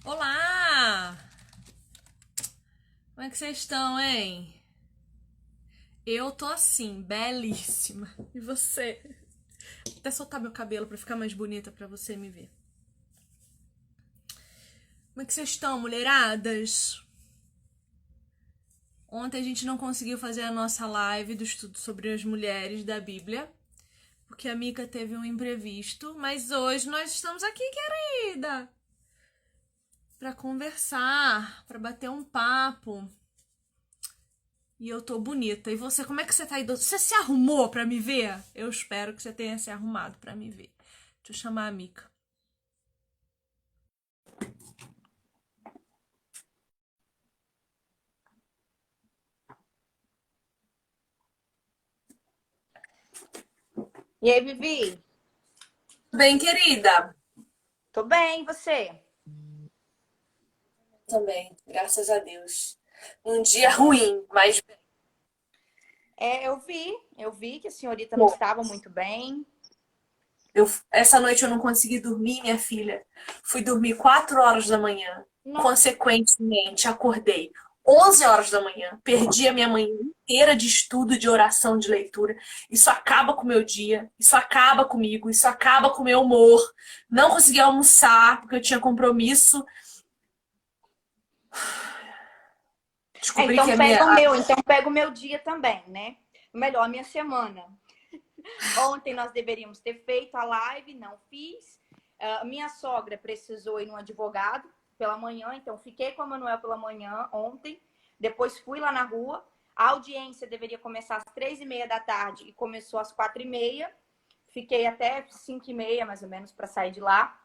Olá! Como é que vocês estão, hein? Eu tô assim, belíssima. E você? Vou até soltar meu cabelo pra ficar mais bonita pra você me ver. Como é que vocês estão, mulheradas? Ontem a gente não conseguiu fazer a nossa live do estudo sobre as mulheres da Bíblia, porque a Mica teve um imprevisto, mas hoje nós estamos aqui, querida, pra conversar, pra bater um papo. E eu tô bonita. E você, como é que você tá aí? Você se arrumou pra me ver? Eu espero que você tenha se arrumado pra me ver. Deixa eu chamar a Mica. E aí, Vivi? Bem, querida? Tô bem, e você? Também, graças a Deus. Um dia ruim, mas Eu vi que a senhorita não estava muito bem. essa noite eu não consegui dormir, minha filha. Fui dormir 4 horas da manhã. Nossa, Consequentemente, acordei 11 horas da manhã. Perdi a minha manhã inteira de estudo, de oração, de leitura. Isso acaba com o meu dia. Isso acaba comigo. Isso acaba com o meu humor. Não consegui almoçar porque eu tinha compromisso. Descobri que então a minha. pega o meu dia também, né? Melhor, a minha semana. Ontem nós deveríamos ter feito a live, não fiz. Minha sogra precisou ir num advogado pela manhã, então fiquei com a Manuel pela manhã ontem. Depois fui lá na rua. A audiência deveria começar às 3h30 da tarde e começou às 4h30. Fiquei até 5h30, mais ou menos, para sair de lá.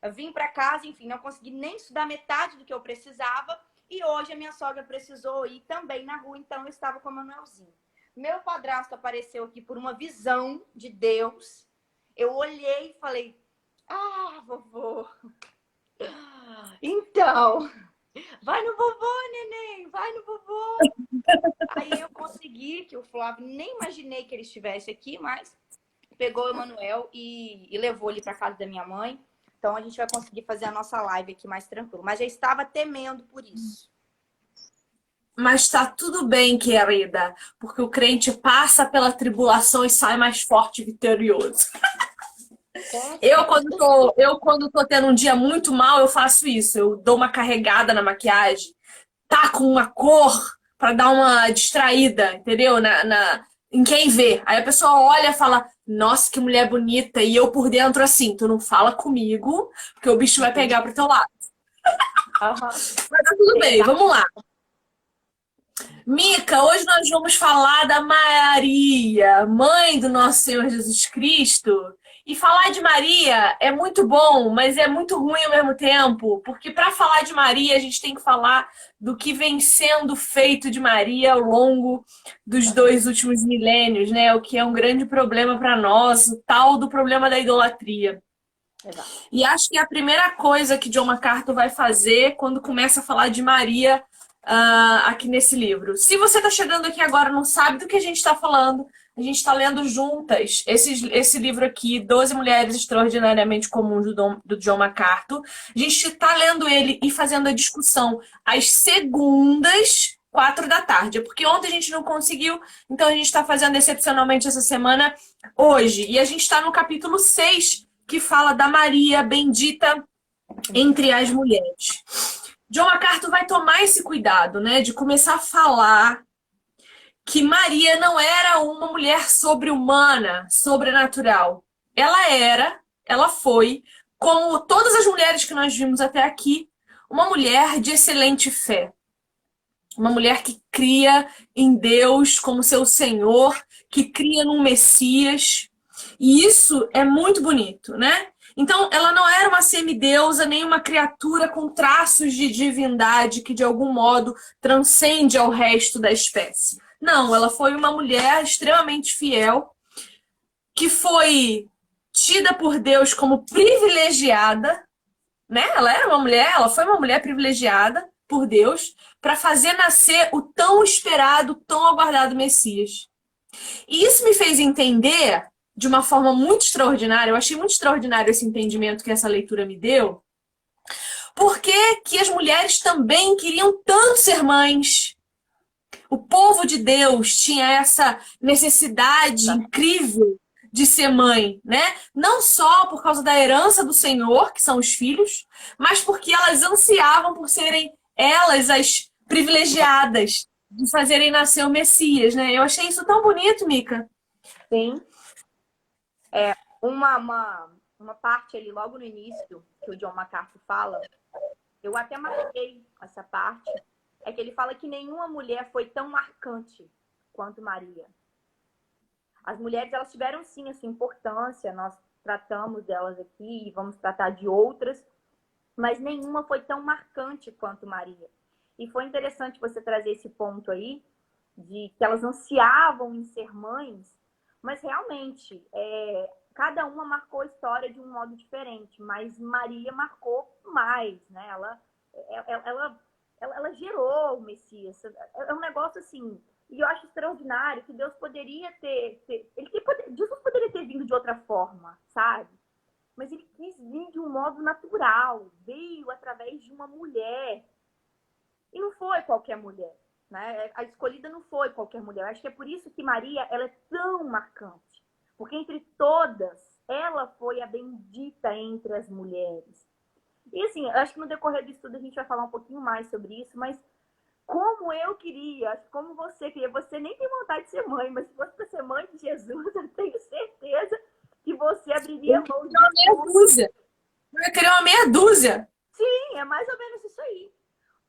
Eu vim para casa, enfim, não consegui nem estudar metade do que eu precisava. E hoje a minha sogra precisou ir também na rua, então eu estava com o Manuelzinho. Meu padrasto apareceu aqui por uma visão de Deus. Eu olhei e falei: Ah, vovô. Então, vai no vovô, neném, vai no vovô. Aí eu consegui, que o Flávio, nem imaginei que ele estivesse aqui, mas pegou o Emanuel e levou ele para casa da minha mãe. Então a gente vai conseguir fazer a nossa live aqui mais tranquilo. Mas já estava temendo por isso. Mas tá tudo bem, querida, porque o crente passa pela tribulação e sai mais forte e vitorioso. Com Eu quando tô tendo um dia muito mal, eu faço isso. Eu dou uma carregada na maquiagem, taco uma cor pra dar uma distraída, entendeu? Em quem vê. Aí a pessoa olha e fala: Nossa, que mulher bonita. E eu por dentro assim: Tu não fala comigo, porque o bicho vai pegar pro teu lado. Aham. Mas tá tudo bem, Exato. vamos lá. Mica, hoje nós vamos falar da Maria, mãe do nosso Senhor Jesus Cristo. E falar de Maria é muito bom, mas é muito ruim ao mesmo tempo, porque para falar de Maria a gente tem que falar do que vem sendo feito de Maria ao longo dos Aham. 2 últimos milênios, né? O que é um grande problema para nós, o tal do problema da idolatria. Exato. E acho que a primeira coisa que John MacArthur vai fazer quando começa a falar de Maria aqui nesse livro. Se você está chegando aqui agora e não sabe do que a gente está falando, a gente está lendo juntas esse livro aqui, 12 Mulheres Extraordinariamente Comuns, do John MacArthur. A gente está lendo ele e fazendo a discussão às segundas, 4 da tarde. É porque ontem a gente não conseguiu, então a gente está fazendo excepcionalmente essa semana hoje. E a gente está no capítulo 6, que fala da Maria bendita entre as mulheres. John MacArthur vai tomar esse cuidado, né, de começar a falar que Maria não era uma mulher sobre-humana, sobrenatural. Ela foi, como todas as mulheres que nós vimos até aqui, uma mulher de excelente fé. Uma mulher que cria em Deus como seu Senhor, que cria num Messias. E isso é muito bonito, né? Então, ela não era uma semideusa, nem uma criatura com traços de divindade que, de algum modo, transcende ao resto da espécie. Não, ela foi uma mulher extremamente fiel, que foi tida por Deus como privilegiada, né? Ela foi uma mulher privilegiada por Deus para fazer nascer o tão esperado, tão aguardado Messias. E isso me fez entender de uma forma muito extraordinária. Eu achei muito extraordinário esse entendimento que essa leitura me deu, Por que que as mulheres também queriam tanto ser mães? O povo de Deus tinha essa necessidade incrível de ser mãe, né? Não só por causa da herança do Senhor, que são os filhos, mas porque elas ansiavam por serem elas as privilegiadas de fazerem nascer o Messias, né? Eu achei isso tão bonito, Mica. Sim. Uma parte ali logo no início que o John MacArthur fala, eu até marquei essa parte, é que ele fala que nenhuma mulher foi tão marcante quanto Maria. As mulheres, elas tiveram sim essa importância, nós tratamos delas aqui e vamos tratar de outras, mas nenhuma foi tão marcante quanto Maria. E foi interessante você trazer esse ponto aí, de que elas ansiavam em ser mães, mas realmente, cada uma marcou a história de um modo diferente, mas Maria marcou mais, né? Ela gerou o Messias. É um negócio assim, e eu acho extraordinário que Deus poderia Jesus poderia ter vindo de outra forma, sabe? Mas ele quis vir de um modo natural, veio através de uma mulher. E não foi qualquer mulher, né? A escolhida não foi qualquer mulher. Eu acho que é por isso que Maria, ela é tão marcante. Porque entre todas, ela foi a bendita entre as mulheres. E assim, eu acho que no decorrer do estudo a gente vai falar um pouquinho mais sobre isso, mas como eu queria, como você queria, você nem tem vontade de ser mãe, mas se fosse para ser mãe de Jesus, eu tenho certeza que você abriria mão de Uma meia dúzia. Eu queria uma meia dúzia. Sim, é mais ou menos isso aí.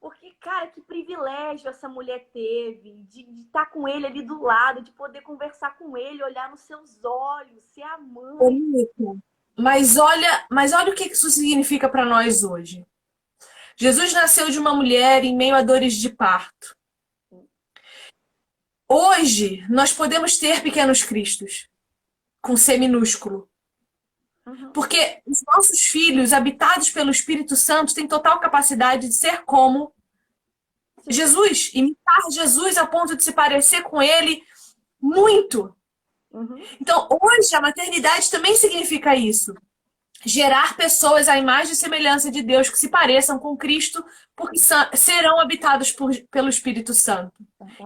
Porque, cara, que privilégio essa mulher teve de estar com ele ali do lado, de poder conversar com ele, olhar nos seus olhos, ser a Ô, mãe. Mica, mas olha o que isso significa para nós hoje. Jesus nasceu de uma mulher em meio a dores de parto. Hoje, nós podemos ter pequenos cristos, com C minúsculo. Uhum. Porque os nossos filhos, habitados pelo Espírito Santo, têm total capacidade de ser como Sim. Jesus, imitar Jesus a ponto de se parecer com ele muito. Uhum. Então, hoje, a maternidade também significa isso. Gerar pessoas à imagem e semelhança de Deus que se pareçam com Cristo, porque serão habitados pelo Espírito Santo.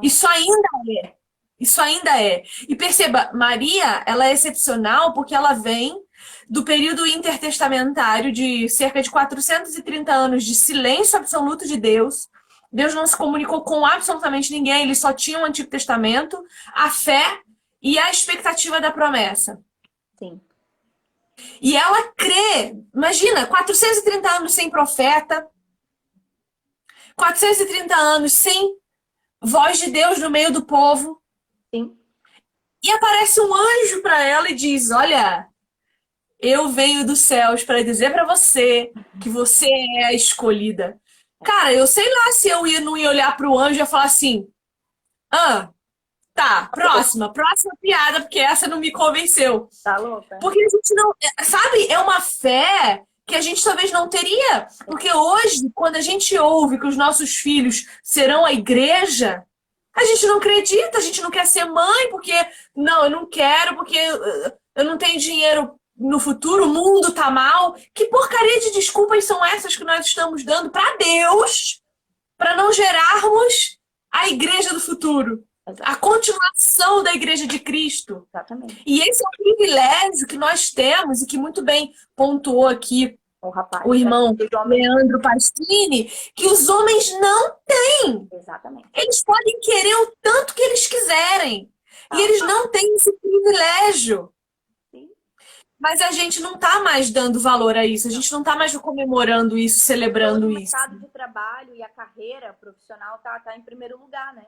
Isso ainda é. Isso ainda é. E perceba, Maria, ela é excepcional porque ela vem do período intertestamentário de cerca de 430 anos de silêncio absoluto de Deus. Deus não se comunicou com absolutamente ninguém, ele só tinha o Antigo Testamento, a fé e a expectativa da promessa. Sim. E ela crê, imagina, 430 anos sem profeta, 430 anos sem voz de Deus no meio do povo. Sim. E aparece um anjo para ela e diz: Olha, eu venho dos céus para dizer para você que você é a escolhida. Cara, eu sei lá se não ia olhar para o anjo e ia falar assim: Ah, tá, próxima piada, porque essa não me convenceu. Tá louca? Porque a gente não. Sabe, é uma fé que a gente talvez não teria. Porque hoje, quando a gente ouve que os nossos filhos serão a igreja, a gente não acredita, a gente não quer ser mãe, porque não, eu não quero, porque eu não tenho dinheiro no futuro, o mundo tá mal. Que porcaria de desculpas são essas que nós estamos dando para Deus para não gerarmos a igreja do futuro? A continuação da igreja de Cristo. Exatamente. E esse é um privilégio que nós temos e que muito bem pontuou aqui o irmão Leandro Pastini, que os homens não têm. Exatamente. Eles podem querer o tanto que eles quiserem. E eles não têm esse privilégio. Sim. Mas a gente não está mais dando valor a isso. A gente não está mais comemorando isso, celebrando isso. O mercado de trabalho e a carreira profissional tá em primeiro lugar, né?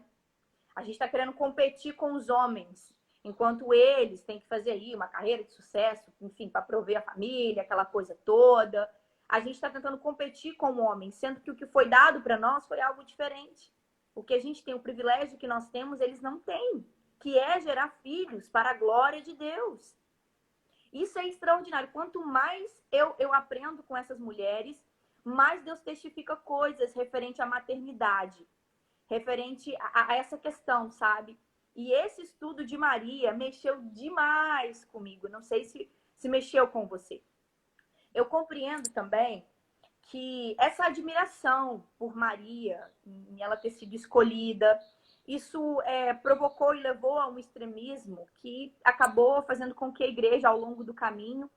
A gente está querendo competir com os homens, enquanto eles têm que fazer aí uma carreira de sucesso, enfim, para prover a família, aquela coisa toda. A gente está tentando competir com o homem, sendo que o que foi dado para nós foi algo diferente. O que a gente tem, o privilégio que nós temos, eles não têm, que é gerar filhos para a glória de Deus. Isso é extraordinário. Quanto mais eu aprendo com essas mulheres, mais Deus testifica coisas referente à maternidade, referente a essa questão, sabe? E esse estudo de Maria mexeu demais comigo. Não sei se mexeu com você. Eu compreendo também que essa admiração por Maria, em ela ter sido escolhida, isso provocou e levou a um extremismo que acabou fazendo com que a igreja, ao longo do caminho,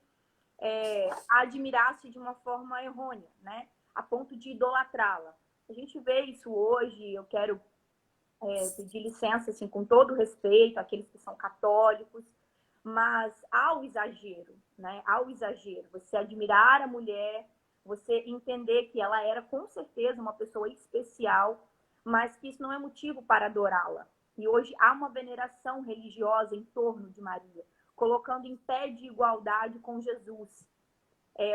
a admirasse de uma forma errônea, né? A ponto de idolatrá-la. A gente vê isso hoje, eu quero pedir licença, assim, com todo respeito àqueles que são católicos, mas ao exagero, né? Ao exagero. Você admirar a mulher, você entender que ela era com certeza uma pessoa especial, mas que isso não é motivo para adorá-la. E hoje há uma veneração religiosa em torno de Maria, colocando em pé de igualdade com Jesus,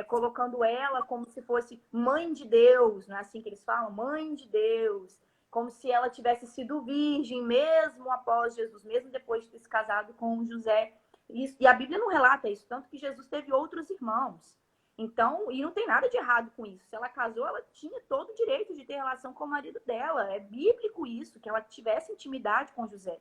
colocando ela como se fosse mãe de Deus, não é assim que eles falam? Mãe de Deus, como se ela tivesse sido virgem mesmo após Jesus, mesmo depois de ter se casado com José. E a Bíblia não relata isso, tanto que Jesus teve outros irmãos. Então, e não tem nada de errado com isso. Se ela casou, ela tinha todo o direito de ter relação com o marido dela. É bíblico isso, que ela tivesse intimidade com José.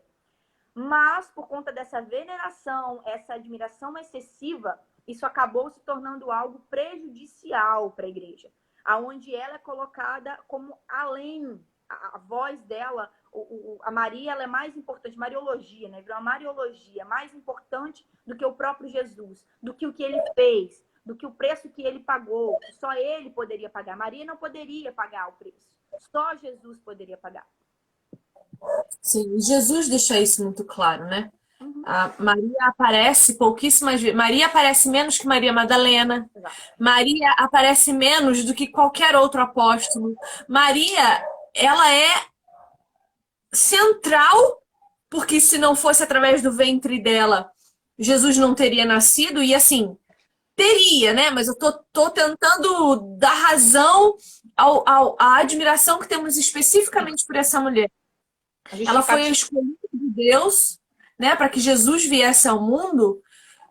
Mas, por conta dessa veneração, essa admiração excessiva, isso acabou se tornando algo prejudicial para a igreja, aonde ela é colocada como além, a voz dela, a Maria, ela é mais importante, Mariologia, né? Virou uma Mariologia mais importante do que o próprio Jesus, do que o que ele fez, do que o preço que ele pagou. Só ele poderia pagar. Maria não poderia pagar o preço. Só Jesus poderia pagar. Sim, Jesus deixa isso muito claro, né? Uhum. A Maria aparece pouquíssimas vezes. Maria aparece menos que Maria Madalena. Exato. Maria aparece menos do que qualquer outro apóstolo. Maria, ela é central, porque se não fosse através do ventre dela, Jesus não teria nascido. E assim, teria, né? Mas eu tô tentando dar razão à admiração que temos especificamente por essa mulher. Ela foi a escolhida de Deus, né, para que Jesus viesse ao mundo,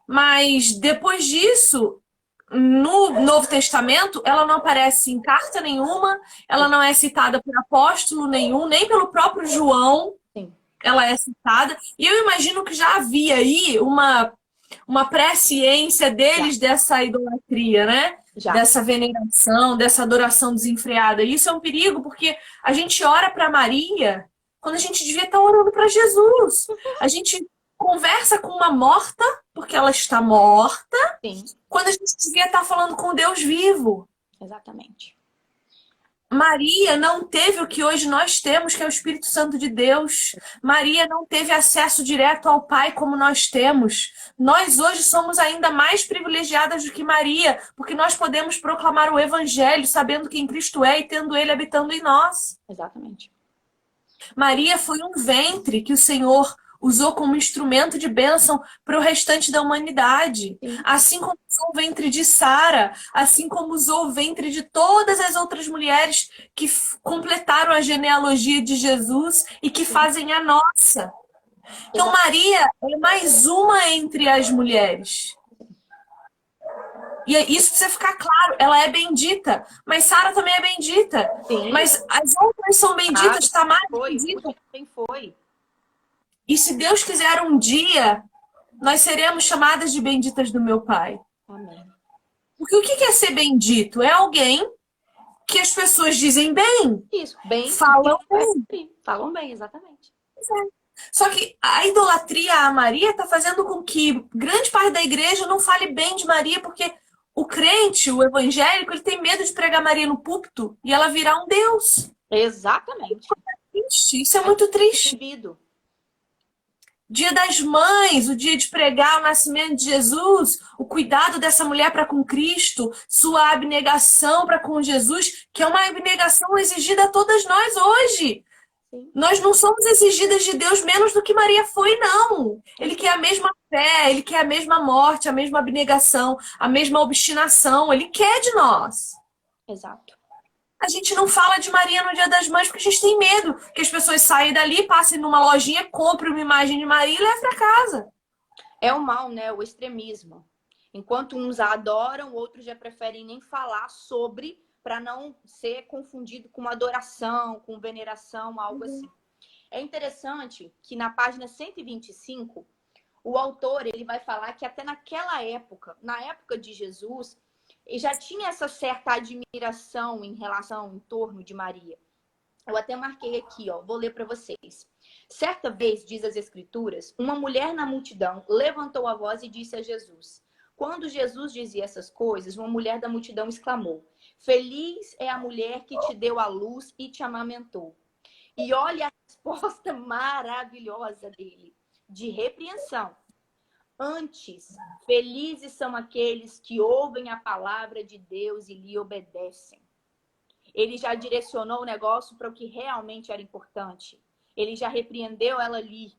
mas depois disso, no Novo Testamento, ela não aparece em carta nenhuma, ela não é citada por apóstolo nenhum, nem pelo próprio João. Sim. Ela é citada. E eu imagino que já havia aí uma presciência deles dessa idolatria, né? Já. Dessa veneração, dessa adoração desenfreada. E isso é um perigo, porque a gente ora para Maria quando a gente devia estar orando para Jesus. A gente conversa com uma morta, porque ela está morta, Sim. quando a gente devia estar falando com Deus vivo. Exatamente. Maria não teve o que hoje nós temos, que é o Espírito Santo de Deus. Maria não teve acesso direto ao Pai como nós temos. Nós hoje somos ainda mais privilegiadas do que Maria, porque nós podemos proclamar o Evangelho sabendo quem Cristo é e tendo Ele habitando em nós. Exatamente. Maria foi um ventre que o Senhor usou como instrumento de bênção para o restante da humanidade. Sim. Assim como usou o ventre de Sara, assim como usou o ventre de todas as outras mulheres que completaram a genealogia de Jesus e que fazem a nossa. Então, Maria é mais uma entre as mulheres. E isso precisa ficar claro, ela é bendita, mas Sara também é bendita. Sim. Mas as outras são benditas, Tamar é bendita. Quem foi? E se Deus quiser um dia, nós seremos chamadas de benditas do meu Pai. Amém. Porque o que é ser bendito? É alguém que as pessoas dizem bem. Isso, bem. Falam bem. Falam bem, exatamente. Só que a idolatria a Maria está fazendo com que grande parte da igreja não fale bem de Maria, porque o crente, o evangélico, ele tem medo de pregar Maria no púlpito e ela virar um Deus. Exatamente. Isso é muito triste. Vivido. Dia das Mães, o dia de pregar o nascimento de Jesus, o cuidado dessa mulher para com Cristo, sua abnegação para com Jesus, que é uma abnegação exigida a todas nós hoje. Sim. Nós não somos exigidas de Deus menos do que Maria foi, não. Ele quer a mesma fé, ele quer a mesma morte, a mesma abnegação, a mesma obstinação. Ele quer de nós. Exato. A gente não fala de Maria no Dia das Mães porque a gente tem medo que as pessoas saiam dali, passem numa lojinha, comprem uma imagem de Maria e levem para casa. É o mal, né? O extremismo. Enquanto uns a adoram, outros já preferem nem falar sobre, para não ser confundido com adoração, com veneração, algo assim. É interessante que na página 125, o autor ele vai falar que até naquela época, na época de Jesus, e já tinha essa certa admiração em relação, em torno de Maria. Eu até marquei aqui, ó, vou ler para vocês. Certa vez, diz as Escrituras, uma mulher na multidão levantou a voz e disse a Jesus. Quando Jesus dizia essas coisas, uma mulher da multidão exclamou: Feliz é a mulher que te deu a luz e te amamentou. E olha a resposta maravilhosa dele, de repreensão. Antes, felizes são aqueles que ouvem a palavra de Deus e lhe obedecem. Ele já direcionou o negócio para o que realmente era importante. Ele já repreendeu ela ali,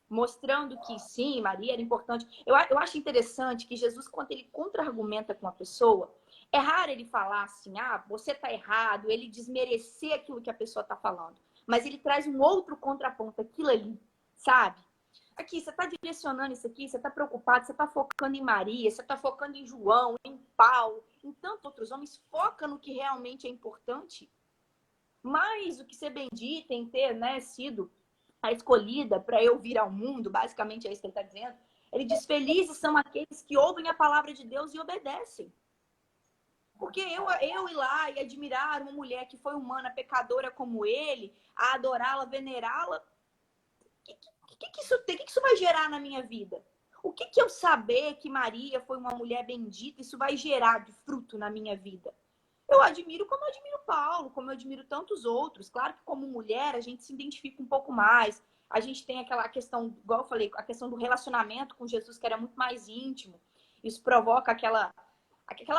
mostrando que sim, Maria era importante. Eu acho interessante que Jesus, quando ele contra-argumenta com a pessoa, é raro ele falar assim, ah, você está errado, ele desmerecer aquilo que a pessoa está falando. Mas ele traz um outro contraponto, aquilo ali, sabe? Aqui, você está direcionando isso aqui, você está preocupado, você está focando em Maria, você está focando em João, em Paulo, em tantos outros homens, foca no que realmente é importante. Mais do que ser bendita em ter, né, sido a escolhida para eu vir ao mundo, basicamente é isso que ele está dizendo. Ele diz, felizes são aqueles que ouvem a palavra de Deus e obedecem. Porque eu ir lá e admirar uma mulher que foi humana, pecadora como ele, a adorá-la, venerá-la, o que isso vai gerar na minha vida? O que eu saber que Maria foi uma mulher bendita, isso vai gerar de fruto na minha vida? Eu admiro como eu admiro Paulo, como eu admiro tantos outros. Claro que como mulher a gente se identifica um pouco mais. A gente tem aquela questão, igual eu falei, a questão do relacionamento com Jesus, que era muito mais íntimo. Isso provoca aquela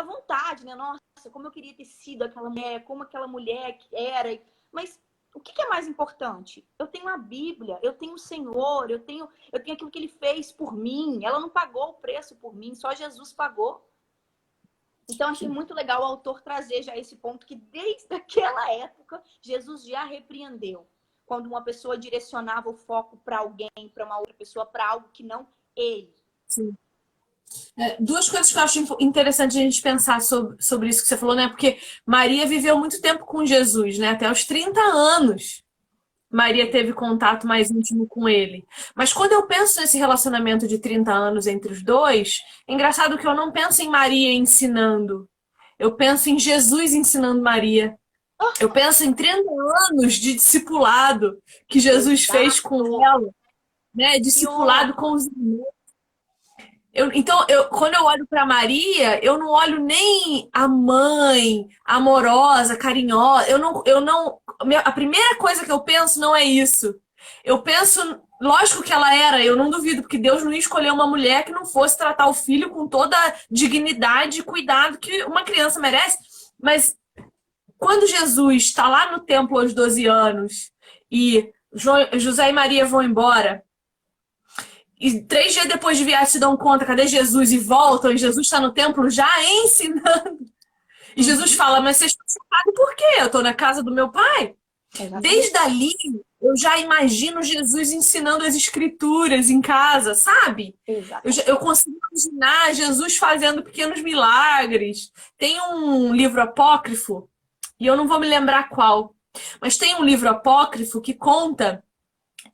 vontade, né? Nossa, como eu queria ter sido aquela mulher, como aquela mulher que era. Mas o que é mais importante? Eu tenho a Bíblia, eu tenho o Senhor, eu tenho aquilo que Ele fez por mim. Ela não pagou o preço por mim, só Jesus pagou. Então, achei muito legal o autor trazer já esse ponto que desde aquela época, Jesus já repreendeu. Quando uma pessoa direcionava o foco para alguém, para uma outra pessoa, para algo que não ele. Sim. Duas coisas que eu acho interessante a gente pensar sobre isso que você falou, né? Porque Maria viveu muito tempo com Jesus, né? Até os 30 anos. Maria teve contato mais íntimo com ele. Mas quando eu penso nesse relacionamento de 30 anos entre os dois, é engraçado que eu não penso em Maria ensinando. Eu penso em Jesus ensinando Maria. Eu penso em 30 anos de discipulado que Jesus fez com ela, né? Discipulado com os irmãos. Então, quando eu olho para Maria, eu não olho nem a mãe amorosa, carinhosa. A primeira coisa que eu penso não é isso. Eu penso, lógico que ela era, eu não duvido, porque Deus não ia escolher uma mulher que não fosse tratar o filho com toda a dignidade e cuidado que uma criança merece. Mas quando Jesus está lá no templo aos 12 anos e José e Maria vão embora, e 3 dias depois de viagem se dão conta, cadê Jesus? E voltam, e Jesus está no templo já ensinando. E Jesus fala, mas vocês estão sentados por quê? Eu estou na casa do meu pai. Exatamente. Desde ali, eu já imagino Jesus ensinando as escrituras em casa, sabe? Eu consigo imaginar Jesus fazendo pequenos milagres. Tem um livro apócrifo, e eu não vou me lembrar qual, mas tem um livro apócrifo que conta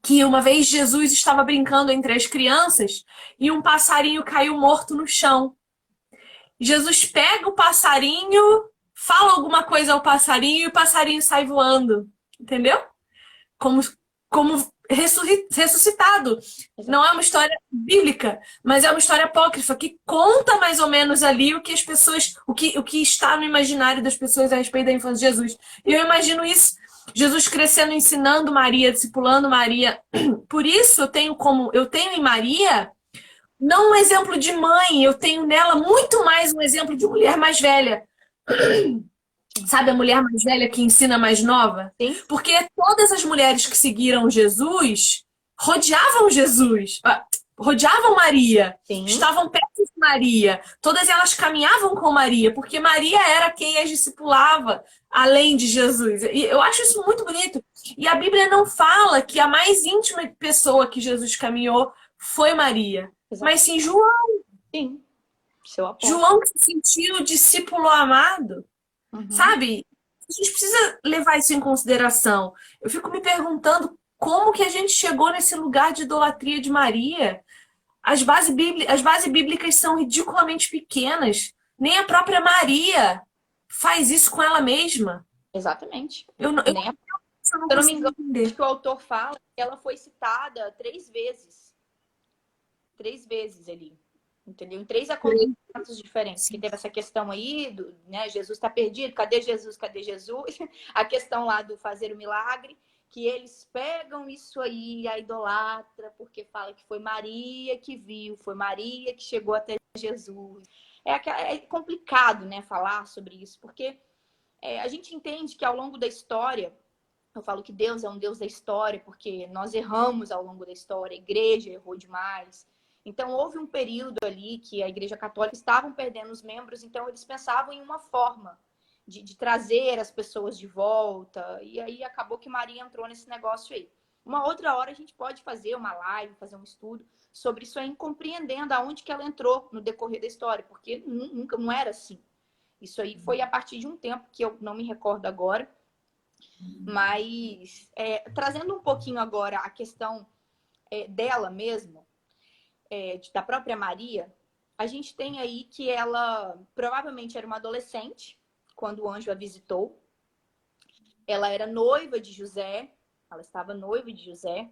que uma vez Jesus estava brincando entre as crianças e um passarinho caiu morto no chão. Jesus pega o passarinho, fala alguma coisa ao passarinho e o passarinho sai voando. Entendeu? Como ressuscitado. Não é uma história bíblica, mas é uma história apócrifa que conta mais ou menos ali o que as pessoas, o que está no imaginário das pessoas a respeito da infância de Jesus. E eu imagino isso. Jesus crescendo, ensinando Maria, discipulando Maria. Por isso eu tenho em Maria não um exemplo de mãe, eu tenho nela muito mais um exemplo de mulher mais velha. Sabe a mulher mais velha que ensina a mais nova? Sim. Porque todas as mulheres que seguiram Jesus rodeavam Jesus, rodeavam Maria, Sim. Estavam perto de Maria. Todas elas caminhavam com Maria, porque Maria era quem as discipulava, além de Jesus. E eu acho isso muito bonito. E a Bíblia não fala que a mais íntima pessoa que Jesus caminhou foi Maria, mas sim João. Sim. João que se sentiu discípulo amado. Sabe? A gente precisa levar isso em consideração. Eu fico me perguntando como que a gente chegou nesse lugar de idolatria de Maria. As bases bíblicas são ridiculamente pequenas. Nem a própria Maria faz isso com ela mesma. Exatamente. Eu não, Nem a- eu não Se eu não me consigo engano, acho entender. que o autor fala que ela foi citada 3 vezes. 3 vezes ali. Entendeu? Em 3 acontecimentos diferentes. Que teve essa questão aí, né? Jesus está perdido, cadê Jesus? Cadê Jesus? A questão lá do fazer o milagre, que eles pegam isso aí, a idolatra, porque fala que foi Maria que viu, foi Maria que chegou até Jesus. É complicado, né, falar sobre isso, porque a gente entende que ao longo da história, eu falo que Deus é um Deus da história, porque nós erramos ao longo da história, a igreja errou demais. Então, houve um período ali que a Igreja Católica estavam perdendo os membros, então eles pensavam em uma forma de trazer as pessoas de volta, e aí acabou que Maria entrou nesse negócio aí. Uma outra hora a gente pode fazer uma live, fazer um estudo sobre isso aí, compreendendo aonde que ela entrou no decorrer da história, porque nunca não era assim. Isso aí foi a partir de um tempo que eu não me recordo agora, mas trazendo um pouquinho agora a questão dela mesmo, da própria Maria, a gente tem aí que ela provavelmente era uma adolescente quando o anjo a visitou. Ela era noiva de José, ela estava noiva de José.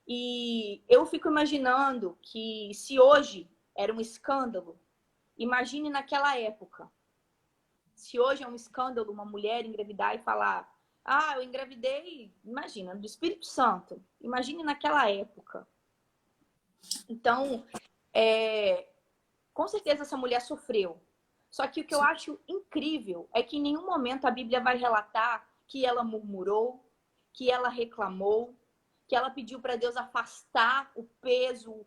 E eu fico imaginando que se hoje era um escândalo, imagine naquela época. Se hoje é um escândalo uma mulher engravidar e falar: ah, eu engravidei, imagina, do Espírito Santo. Imagine naquela época. Então, com certeza essa mulher sofreu. Só que o que eu acho incrível é que em nenhum momento a Bíblia vai relatar que ela murmurou, que ela reclamou, que ela pediu para Deus afastar o peso,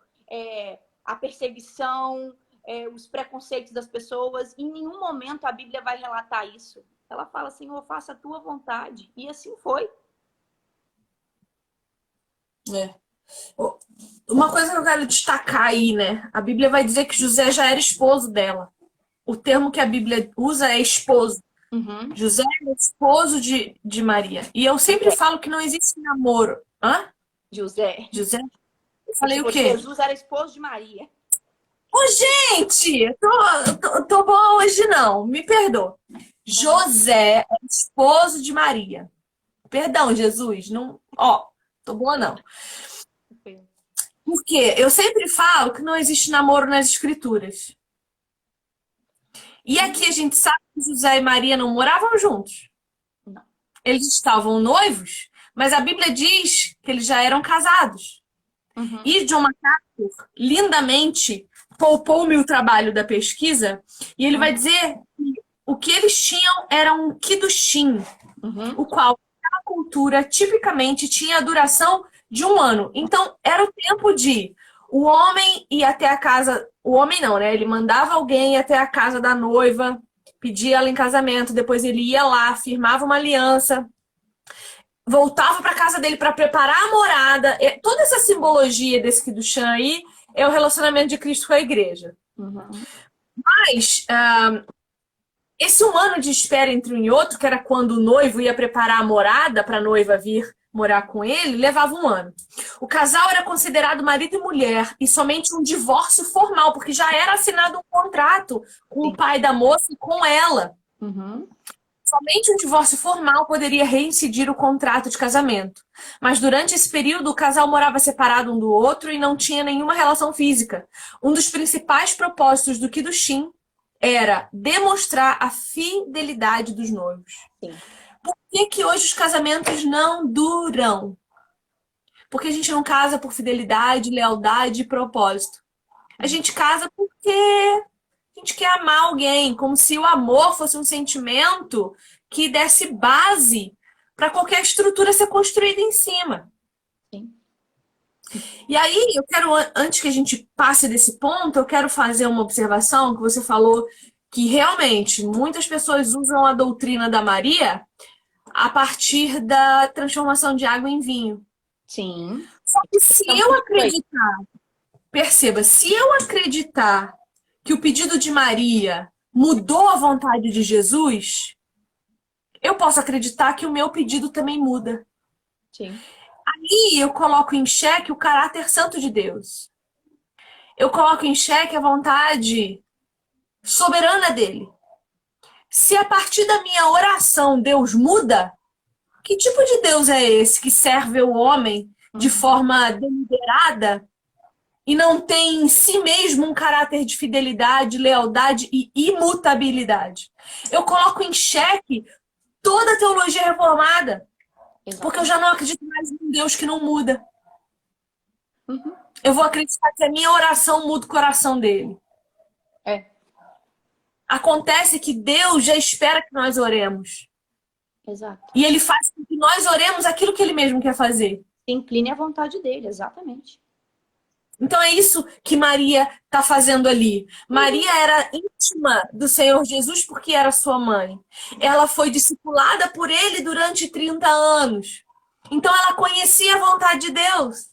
a perseguição, os preconceitos das pessoas. Em nenhum momento a Bíblia vai relatar isso. Ela fala: Senhor, faça a tua vontade. E assim foi. Uma coisa que eu quero destacar aí, né? A Bíblia vai dizer que José já era esposo dela. O termo que a Bíblia usa é esposo. Uhum. José é esposo de Maria. E eu sempre falo que não existe namoro. Hã? José. José? Eu falei o Tipo, quê? Jesus era esposo de Maria. Ô, gente! Tô boa hoje, não. Me perdoa. José é esposo de Maria. Perdão, Jesus. Não, ó, tô boa, não. Porque eu sempre falo que não existe namoro nas escrituras. E aqui a gente sabe que José e Maria não moravam juntos. Não. Eles estavam noivos, mas a Bíblia diz que eles já eram casados. Uhum. E John MacArthur, lindamente, poupou-me o trabalho da pesquisa, e ele vai dizer que o que eles tinham era um kiddushin, o qual na cultura tipicamente tinha a duração de 1 ano. Então, era o tempo de o homem ir até a casa, o homem não, né? Ele mandava alguém ir até a casa da noiva, pedia ela em casamento, depois ele ia lá, firmava uma aliança, voltava para casa dele para preparar a morada. Toda essa simbologia desse Kiddushin aí é o relacionamento de Cristo com a igreja. Uhum. Mas esse 1 ano de espera entre um e outro, que era quando o noivo ia preparar a morada para a noiva vir morar com ele, levava 1 ano. O casal era considerado marido e mulher e somente um divórcio formal, porque já era assinado um contrato com o pai da moça e com ela. Uhum. Somente um divórcio formal poderia reincidir o contrato de casamento. Mas durante esse período, o casal morava separado um do outro e não tinha nenhuma relação física. Um dos principais propósitos do Kiddushin era demonstrar a fidelidade dos noivos. Sim. Por que hoje os casamentos não duram? Porque a gente não casa por fidelidade, lealdade e propósito. A gente casa porque a gente quer amar alguém, como se o amor fosse um sentimento que desse base para qualquer estrutura ser construída em cima. Sim. E aí, eu quero, antes que a gente passe desse ponto, eu quero fazer uma observação que você falou que realmente muitas pessoas usam a doutrina da Maria a partir da transformação de água em vinho. Sim. Só que se eu acreditar, perceba, se eu acreditar que o pedido de Maria mudou a vontade de Jesus, eu posso acreditar que o meu pedido também muda. Sim. Aí eu coloco em xeque o caráter santo de Deus. Eu coloco em xeque a vontade soberana dele. Se a partir da minha oração Deus muda, que tipo de Deus é esse que serve o homem de forma deliberada e não tem em si mesmo um caráter de fidelidade, lealdade e imutabilidade? Eu coloco em xeque toda a teologia reformada, porque eu já não acredito mais em um Deus que não muda. Eu vou acreditar que a minha oração muda o coração dele. Acontece que Deus já espera que nós oremos. Exato. E ele faz com que nós oremos aquilo que ele mesmo quer fazer. Se incline à vontade dele, exatamente. Então é isso que Maria está fazendo ali. Maria era íntima do Senhor Jesus porque era sua mãe. Ela foi discipulada por ele durante 30 anos. Então ela conhecia a vontade de Deus.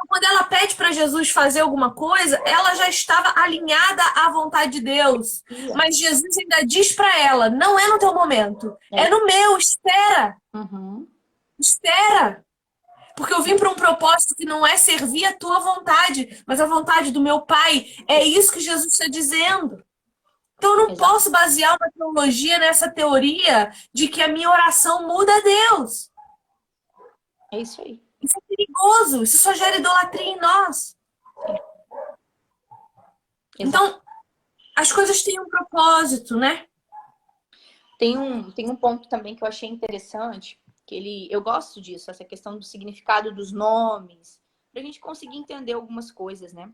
Então, quando ela pede para Jesus fazer alguma coisa, ela já estava alinhada à vontade de Deus. Mas Jesus ainda diz para ela, não é no teu momento, é no meu, espera. Espera. Porque eu vim para um propósito que não é servir a tua vontade, mas a vontade do meu Pai. É isso que Jesus está dizendo. Então eu não posso basear uma teologia nessa teoria de que a minha oração muda a Deus. É isso aí. Isso é perigoso, isso só gera idolatria em nós. Então, as coisas têm um propósito, né? Tem um ponto também que eu achei interessante, que eu gosto disso, essa questão do significado dos nomes, pra gente conseguir entender algumas coisas, né?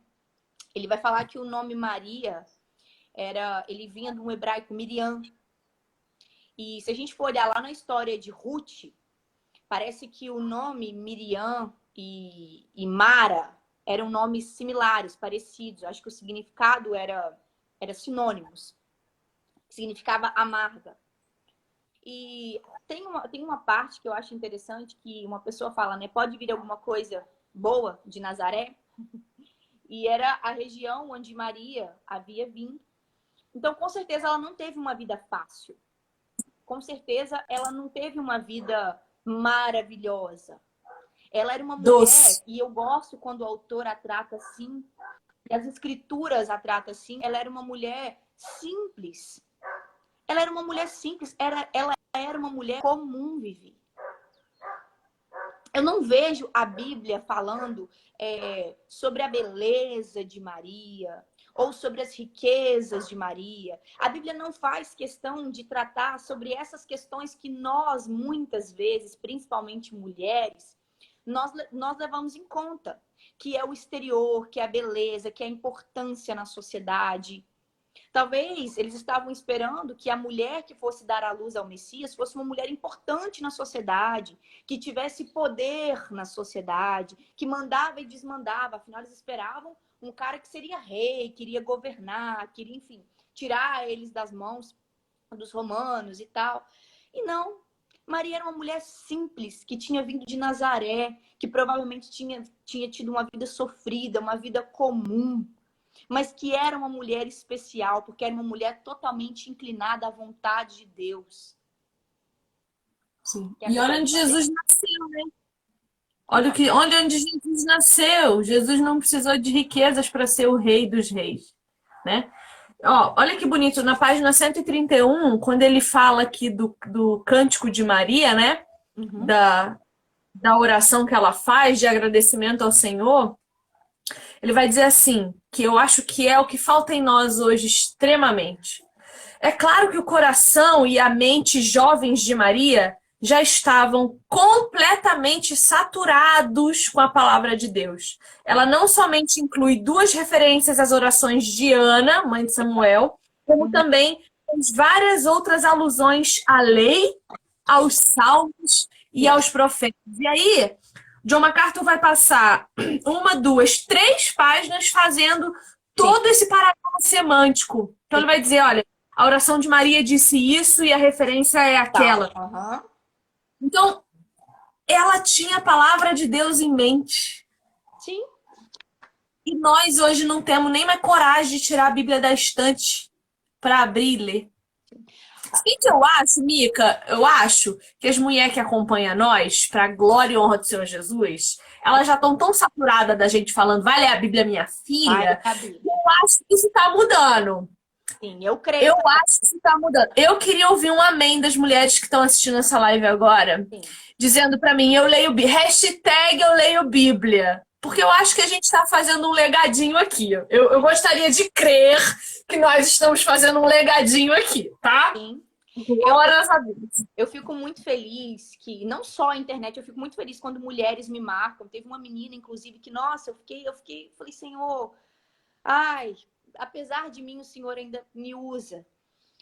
Ele vai falar que o nome Maria ele vinha de um hebraico Miriam. E se a gente for olhar lá na história de Ruth, parece que o nome Miriam e Mara eram nomes similares, parecidos. Acho que o significado era sinônimos. Significava amarga. E tem uma parte que eu acho interessante que uma pessoa fala, né? Pode vir alguma coisa boa de Nazaré? E era a região onde Maria havia vindo. Então, com certeza, ela não teve uma vida fácil. Com certeza, ela não teve uma vida maravilhosa. Ela era uma mulher, e eu gosto quando o autor a trata assim, e as escrituras a trata assim, ela era uma mulher simples. Ela era uma mulher simples, ela era uma mulher comum, Vivi. Eu não vejo a Bíblia falando sobre a beleza de Maria ou sobre as riquezas de Maria. A Bíblia não faz questão de tratar sobre essas questões que nós, muitas vezes, principalmente mulheres, nós levamos em conta, que é o exterior, que é a beleza, que é a importância na sociedade. Talvez eles estavam esperando que a mulher que fosse dar à luz ao Messias fosse uma mulher importante na sociedade, que tivesse poder na sociedade, que mandava e desmandava. Afinal, eles esperavam um cara que seria rei, queria governar, queria, enfim, tirar eles das mãos dos romanos e tal. E não. Maria era uma mulher simples, que tinha vindo de Nazaré, que provavelmente tinha tido uma vida sofrida, uma vida comum, mas que era uma mulher especial, porque era uma mulher totalmente inclinada à vontade de Deus. Sim. E olha onde Jesus nasceu, né? Olha onde Jesus nasceu. Jesus não precisou de riquezas para ser o rei dos reis, né? Ó, olha que bonito, na página 131, quando ele fala aqui do Cântico de Maria, né? Da oração que ela faz de agradecimento ao Senhor, ele vai dizer assim, que eu acho que é o que falta em nós hoje extremamente. É claro que o coração e a mente jovens de Maria já estavam completamente saturados com a palavra de Deus. Ela não somente inclui 2 referências às orações de Ana, mãe de Samuel, como também várias outras alusões à lei, aos salmos e aos profetas. E aí, John MacArthur vai passar 1, 2, 3 páginas fazendo todo esse paralelo semântico. Então ele vai dizer, olha, a oração de Maria disse isso e a referência é aquela. Então, ela tinha a palavra de Deus em mente. Sim. E nós hoje não temos nem mais coragem de tirar a Bíblia da estante para abrir e ler. Sim, que eu acho, Mica, eu acho que as mulheres que acompanham nós, para glória e honra do Senhor Jesus, elas já estão tão saturadas da gente falando, vai ler a Bíblia, minha Vai ler filha. a Eu Bíblia. acho que isso está mudando. Sim, eu creio Eu também. acho que isso está mudando. Eu queria ouvir um amém das mulheres que estão assistindo essa live agora, Sim. dizendo para mim, eu leio Bíblia. Hashtag eu leio Bíblia. Porque eu acho que a gente está fazendo um legadinho aqui. Eu gostaria de crer que nós estamos fazendo um legadinho aqui, tá? Sim. Eu, Glórias a Deus. eu fico muito feliz que, não só a internet, eu fico muito feliz quando mulheres me marcam. Teve uma menina, inclusive, que, nossa, falei, Senhor, ai, apesar de mim, o Senhor ainda me usa.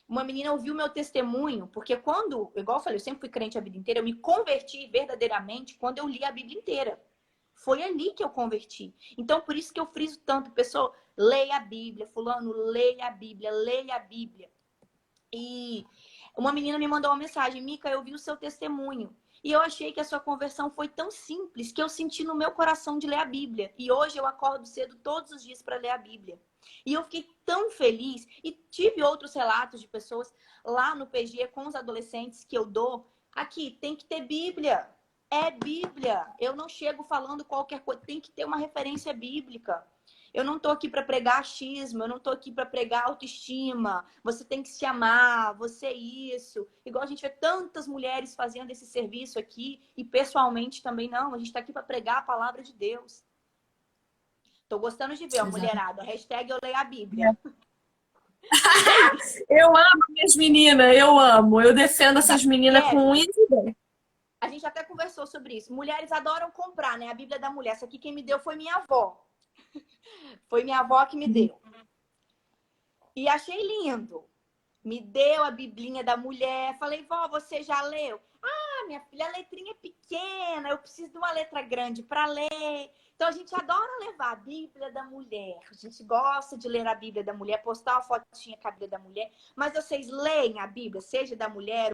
Uma menina ouviu meu testemunho, porque quando, igual eu falei, eu sempre fui crente a vida inteira, eu me converti verdadeiramente quando eu li a Bíblia inteira. Foi ali que eu converti. Então, por isso que eu friso tanto, pessoal, leia a Bíblia, fulano, leia a Bíblia, leia a Bíblia. E uma menina me mandou uma mensagem, Mica, eu vi o seu testemunho. E eu achei que a sua conversão foi tão simples que eu senti no meu coração de ler a Bíblia. E hoje eu acordo cedo todos os dias para ler a Bíblia. E eu fiquei tão feliz. E tive outros relatos de pessoas lá no PG com os adolescentes que eu dou. Aqui, tem que ter Bíblia. É Bíblia. Eu não chego falando qualquer coisa. Tem que ter uma referência bíblica. Eu não tô aqui para pregar achismo, eu não tô aqui para pregar autoestima. Você tem que se amar, você é isso. Igual a gente vê tantas mulheres fazendo esse serviço aqui e pessoalmente também não. A gente está aqui para pregar a palavra de Deus. Tô gostando de ver, ó, Exato. mulherada. Hashtag eu leio a Bíblia. É isso. Eu amo minhas meninas, eu amo. Eu defendo essas meninas com Kevin, unhas e dentes. a gente até conversou sobre isso. Mulheres adoram comprar, né? A Bíblia da mulher. Essa aqui quem me deu foi minha avó. Foi minha avó que me deu. E achei lindo. Me deu a biblinha da mulher. Falei, vó, você já leu? Ah, minha filha, a letrinha é pequena. Eu preciso de uma letra grande para ler. Então a gente adora levar a Bíblia da mulher. A gente gosta de ler a Bíblia da mulher, postar uma fotinha com a Bíblia da mulher. Mas vocês leem a Bíblia, seja da mulher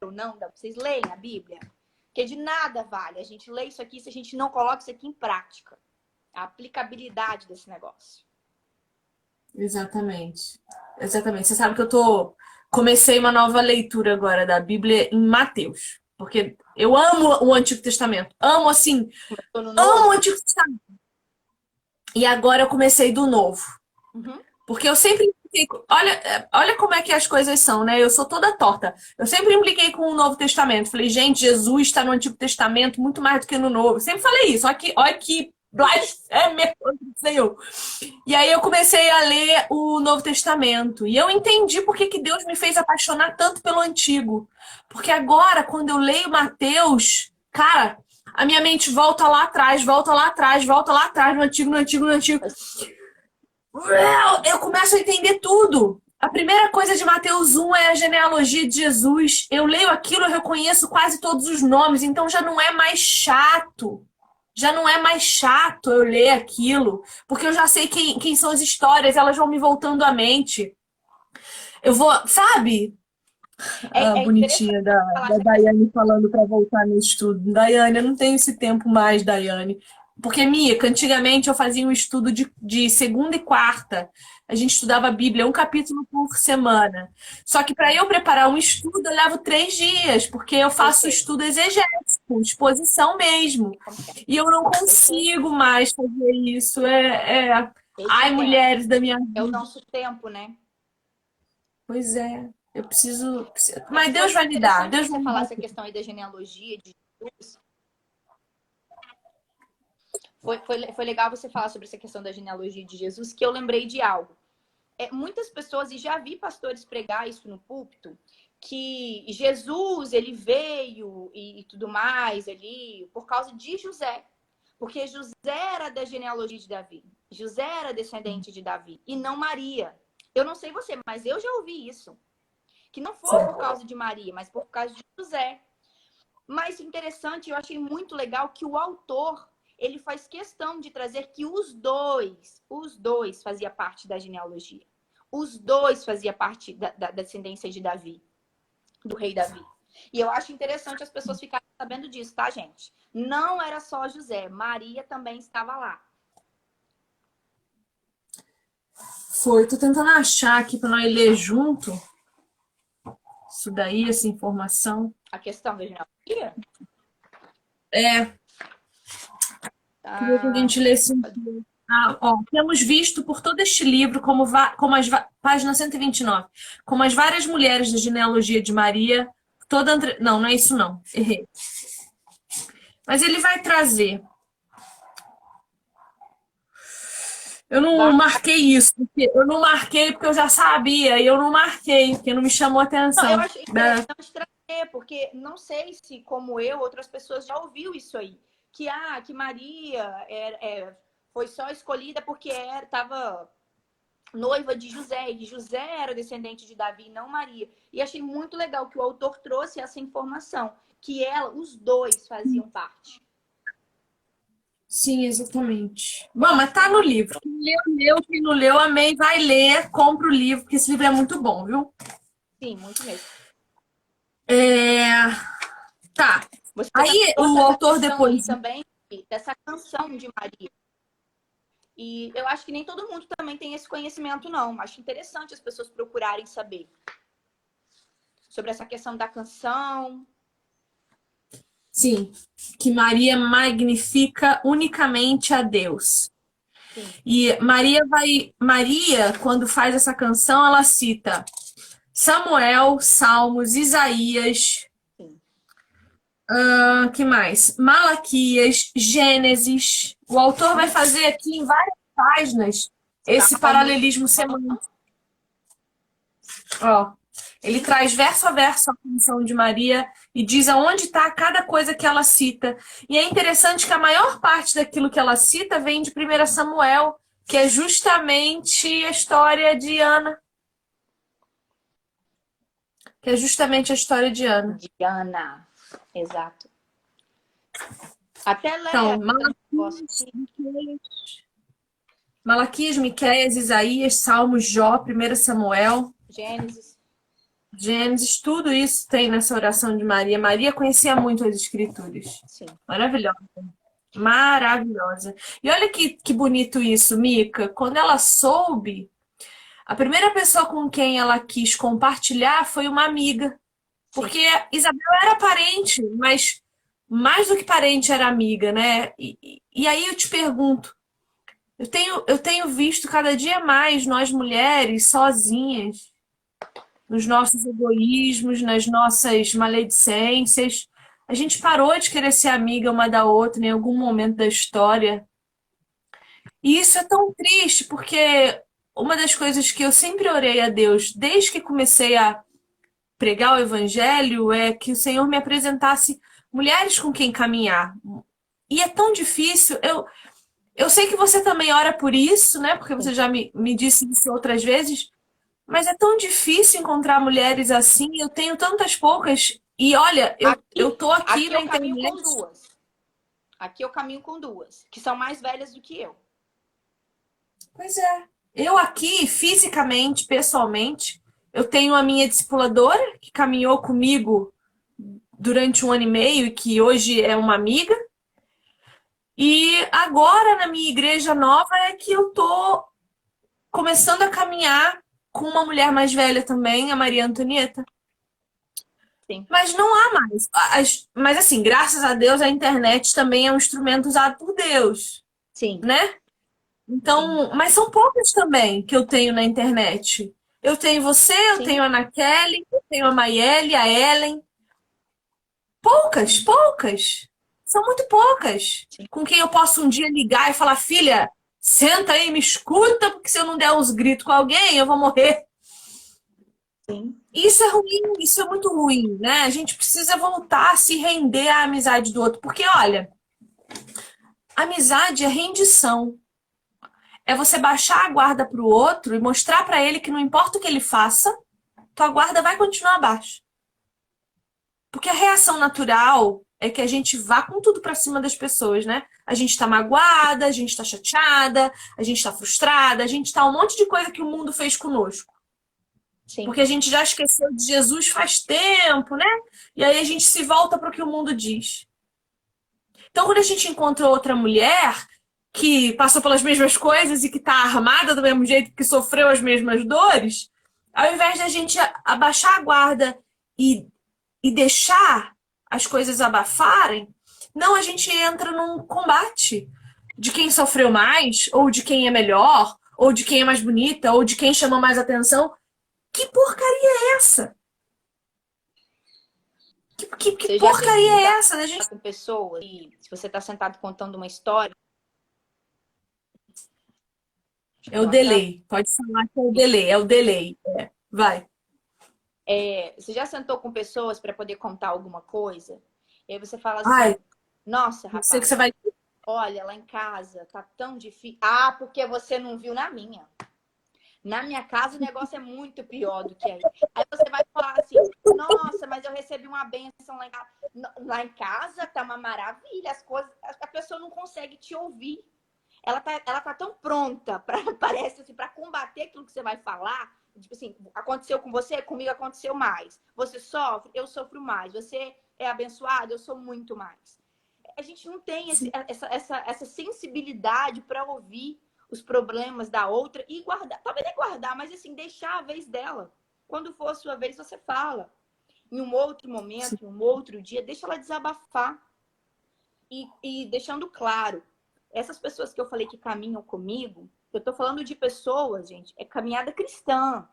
ou não? Vocês leem a Bíblia? Porque de nada vale a gente ler isso aqui se a gente não coloca isso aqui em prática. A aplicabilidade desse negócio. Exatamente. Exatamente. Você sabe que comecei uma nova leitura agora da Bíblia em Mateus. Porque eu amo o Antigo Testamento. Amo, assim, Começou no amo o novo? Antigo Testamento. E agora eu comecei do Novo. Uhum. Porque eu sempre impliquei. Olha como é que as coisas são, né? Eu sou toda torta. Eu sempre impliquei com o Novo Testamento. Falei, gente, Jesus está no Antigo Testamento muito mais do que no Novo. Sempre falei isso. Olha que blasfêmia contra o Senhor. E aí eu comecei a ler o Novo Testamento. E eu entendi por que Deus me fez apaixonar tanto pelo Antigo. Porque agora, quando eu leio Mateus, cara, a minha mente volta lá atrás, volta lá atrás, volta lá atrás, no Antigo, no Antigo, no Antigo. Eu começo a entender tudo. A primeira coisa de Mateus 1 é a genealogia de Jesus. Eu leio aquilo, eu reconheço quase todos os nomes, então já não é mais chato. Já não é mais chato eu ler aquilo, porque eu já sei quem são as histórias, elas vão me voltando à mente. Eu vou, sabe? A É interessante bonitinha da, falar da essa questão. Daiane falando para voltar no estudo. Daiane, eu não tenho esse tempo mais, Daiane. Porque, Mica, antigamente eu fazia um estudo de segunda e quarta. A gente estudava a Bíblia, um capítulo por semana. Só que para eu preparar um estudo, eu levo 3 dias, porque eu Eu faço sei, estudo exegético, exposição mesmo. sei como que é. E eu não Eu sei, consigo mais fazer isso. eu te Ai, entendo. mulheres da minha É o vida. nosso tempo, né? Pois é, eu preciso. Mas Mas Deus foi vai me dar. interessante Deus você vai me falar dar. essa questão aí da genealogia de Jesus. Foi legal você falar sobre essa questão da genealogia de Jesus, que eu lembrei de algo. Muitas pessoas, e já vi pastores pregar isso no púlpito, que Jesus, ele veio e tudo mais ali por causa de José. Porque José era da genealogia de Davi. José era descendente de Davi e não Maria. Eu não sei você, mas eu já ouvi isso. Que não foi por causa de Maria, mas por causa de José. Mas interessante, eu achei muito legal que o autor, ele faz questão de trazer que os dois fazia parte da genealogia. Os dois fazia parte da descendência de Davi, do rei Davi. E eu acho interessante as pessoas ficarem sabendo disso, tá, gente? Não era só José, Maria também estava lá. Foi, tô tentando achar aqui pra nós ler junto. isso daí, essa informação. A questão da genealogia? É, queria que a Ah, gente lesse um pouco. Ó, temos visto por todo este livro, página 129, como as várias mulheres da genealogia de Maria, não, não é isso não, errei. Mas ele vai trazer. Eu não marquei isso, eu não marquei porque eu já sabia, e eu não marquei, porque não me chamou a não, atenção. eu acho interessante trazer, porque não sei se, como eu, outras pessoas já ouviu isso aí. Que Maria foi só escolhida porque estava noiva de José, e José era descendente de Davi, não Maria. E achei muito legal que o autor trouxe essa informação, que os dois faziam parte. Sim, exatamente. Bom, mas tá no livro. Quem leu, leu. Quem não leu, amei, vai ler, compra o livro, porque esse livro é muito bom, viu? Sim, muito mesmo. Tá. Você Aí o autor depois também dessa canção de Maria. E eu acho que nem todo mundo também tem esse conhecimento, não. Acho interessante as pessoas procurarem saber sobre essa questão da canção. Sim, que Maria magnifica unicamente a Deus. Sim. E Maria, quando faz essa canção, ela cita Samuel, Salmos, Isaías, que mais? Malaquias, Gênesis. O autor vai fazer aqui em várias páginas esse paralelismo semântico. Ó, ele traz verso a verso a canção de Maria e diz aonde está cada coisa que ela cita. E é interessante que a maior parte daquilo que ela cita vem de 1 Samuel, que é justamente a história de Ana. Que é justamente a história de Ana. De Ana, exato. Até Então, Malaquias, Miqueias, Isaías, Salmos, Jó, 1 Samuel, Gênesis, tudo isso tem nessa oração de Maria. Maria conhecia muito as escrituras. Sim. Maravilhosa. Maravilhosa. E olha que bonito isso, Mica. Quando ela soube, a primeira pessoa com quem ela quis compartilhar foi uma amiga. Porque Isabel era parente, mas mais do que parente era amiga, né? E aí eu te pergunto, eu tenho visto cada dia mais nós mulheres sozinhas, nos nossos egoísmos, nas nossas maledicências. A gente parou de querer ser amiga uma da outra em algum momento da história. E isso é tão triste, porque uma das coisas que eu sempre orei a Deus, desde que comecei a pregar o evangelho, é que o Senhor me apresentasse mulheres com quem caminhar. E é tão difícil. Eu sei que você também ora por isso, né? Porque você já me disse isso outras vezes. Mas é tão difícil encontrar mulheres assim. Eu tenho tantas poucas. E olha, eu tô aqui na internet. Aqui eu caminho com duas, que são mais velhas do que eu. Pois é. Eu aqui, fisicamente, pessoalmente, eu tenho a minha discipuladora, que caminhou comigo durante 1 ano e meio e que hoje é uma amiga. E agora, na minha igreja nova, é que eu tô começando a caminhar com uma mulher mais velha também, a Maria Antonieta. Sim. Mas não há mais. Mas assim, graças a Deus, a internet também é um instrumento usado por Deus. Sim. Né? Então, mas são poucas também que eu tenho na internet. Eu tenho você, eu tenho a Ana Kelly, eu tenho a Maiele, a Ellen. Poucas. São muito poucas. Sim. Com quem eu posso um dia ligar e falar, filha, senta aí, me escuta, porque se eu não der uns gritos com alguém, eu vou morrer. Sim. Isso é ruim, isso é muito ruim, né? A gente precisa voltar a se render à amizade do outro. Porque, olha, amizade é rendição. É você baixar a guarda pro outro e mostrar para ele que não importa o que ele faça, tua guarda vai continuar baixa. Porque a reação natural é que a gente vá com tudo pra cima das pessoas, né? A gente tá magoada, a gente tá chateada, a gente tá frustrada, a gente tá um monte de coisa que o mundo fez conosco. Sim. Porque a gente já esqueceu de Jesus faz tempo, né? E aí a gente se volta para o que o mundo diz. Então, quando a gente encontra outra mulher que passou pelas mesmas coisas e que tá armada do mesmo jeito, que sofreu as mesmas dores, ao invés de a gente abaixar a guarda e, e deixar as coisas abafarem, não, a gente entra num combate de quem sofreu mais, ou de quem é melhor, ou de quem é mais bonita, ou de quem chama mais atenção. Que porcaria é essa? Que Você já teve porcaria que é lidar essa, né, gente? com pessoas e se você está sentado contando uma história, É o então, atrás, delay. Pode falar que é o delay. É o delay. É. Vai. você já sentou com pessoas para poder contar alguma coisa? E aí você fala Ai, assim, nossa, não sei o que você rapaz, vai. olha, lá em casa tá tão difícil. Ah, porque você não viu na minha. Na minha casa o negócio é muito pior do que aí. Aí você vai falar assim, nossa, mas eu recebi uma bênção lá em casa. Lá em casa tá uma maravilha, as coisas, a pessoa não consegue te ouvir. Ela tá tão pronta para parece assim, para combater aquilo que você vai falar. Tipo assim, aconteceu com você, comigo aconteceu mais. Você sofre, eu sofro mais. Você é abençoado, eu sou muito mais. A gente não tem essa sensibilidade para ouvir os problemas da outra e guardar, talvez nem guardar, mas assim, deixar a vez dela. Quando for a sua vez, você fala. Em um outro momento, em um outro dia, deixa ela desabafar. E deixando claro, essas pessoas que eu falei que caminham comigo, eu tô falando de pessoas, gente, é caminhada cristã.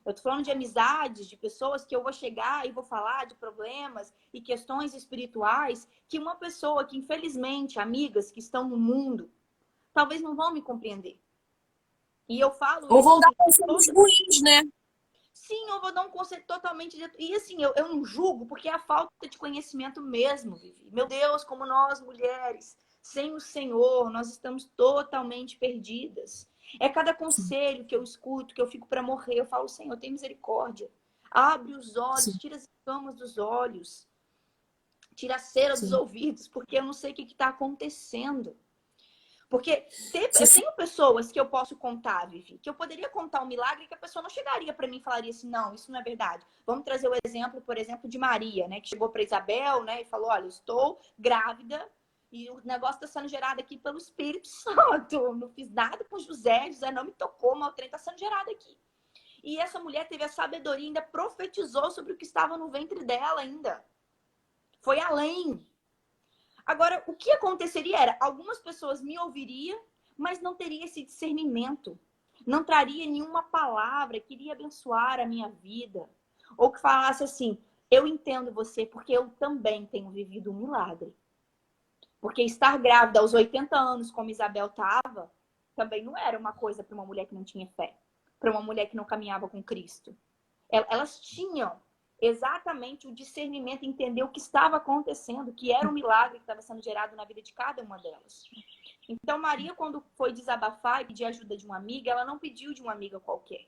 Eu tô falando de amizades, de pessoas que eu vou chegar e vou falar de problemas e questões espirituais que uma pessoa que, infelizmente, amigas que estão no mundo, talvez não vão me compreender. E eu falo Ou isso vão dar assim, conselhos ruins, né? sim, eu vou dar um conceito totalmente... E assim, eu não julgo, porque é a falta de conhecimento mesmo, Vivi. Meu Deus, como nós, mulheres, sem o Senhor, nós estamos totalmente perdidas. É cada Sim, conselho que eu escuto, que eu fico para morrer, eu falo, Senhor, tem misericórdia. Abre os olhos, sim, tira as escamas dos olhos, tira a cera dos sim. ouvidos, porque eu não sei o que está acontecendo. Porque Você eu sabe, tenho pessoas que eu posso contar, Vivi, que eu poderia contar um milagre que a pessoa não chegaria para mim e falaria assim, não, isso não é verdade. Vamos trazer o exemplo, por exemplo, de Maria, né? Que chegou para Isabel, né? E falou, olha, estou grávida e o negócio está sendo gerado aqui pelo Espírito Santo. Não fiz nada com José, José não me tocou, mas o trem está sendo gerado aqui. E essa mulher teve a sabedoria, ainda profetizou sobre o que estava no ventre dela ainda. Foi além. Agora, o que aconteceria era, algumas pessoas me ouviriam, mas não teria esse discernimento. Não traria nenhuma palavra que iria abençoar a minha vida. Ou que falasse assim, eu entendo você porque eu também tenho vivido um milagre. Porque estar grávida aos 80 anos, como Isabel estava, também não era uma coisa para uma mulher que não tinha fé. Para uma mulher que não caminhava com Cristo. Elas tinham exatamente o discernimento, entender o que estava acontecendo, que era um milagre que estava sendo gerado na vida de cada uma delas. Então, Maria, quando foi desabafar e pedir ajuda de uma amiga, ela não pediu de uma amiga qualquer.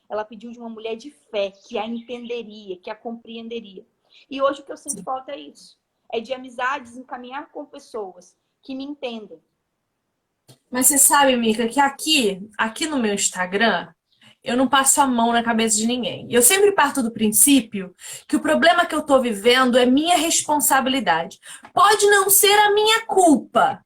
Ela pediu de uma mulher de fé, que a entenderia, que a compreenderia. E hoje o que eu sinto falta é isso. É de amizades, encaminhar com pessoas que me entendem. mas você sabe, Mica, que aqui no meu Instagram, eu não passo a mão na cabeça de ninguém. Eu sempre parto do princípio que o problema que eu tô vivendo é minha responsabilidade. Pode não ser a minha culpa,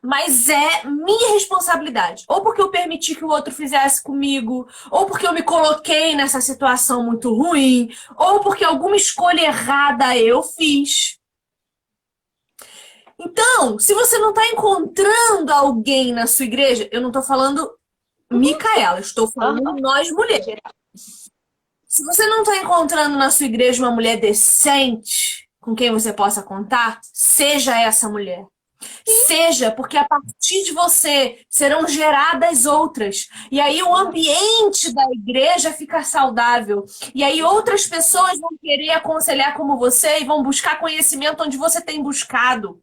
mas é minha responsabilidade. Ou porque eu permiti que o outro fizesse comigo, ou porque eu me coloquei nessa situação muito ruim, ou porque alguma escolha errada eu fiz. Então, se você não está encontrando alguém na sua igreja, eu não estou falando Micaela, estou falando Uhum. nós mulheres. Se você não está encontrando na sua igreja uma mulher decente com quem você possa contar, seja essa mulher. Seja, porque a partir de você serão geradas outras. E aí o ambiente da igreja fica saudável. E aí outras pessoas vão querer aconselhar como você e vão buscar conhecimento onde você tem buscado.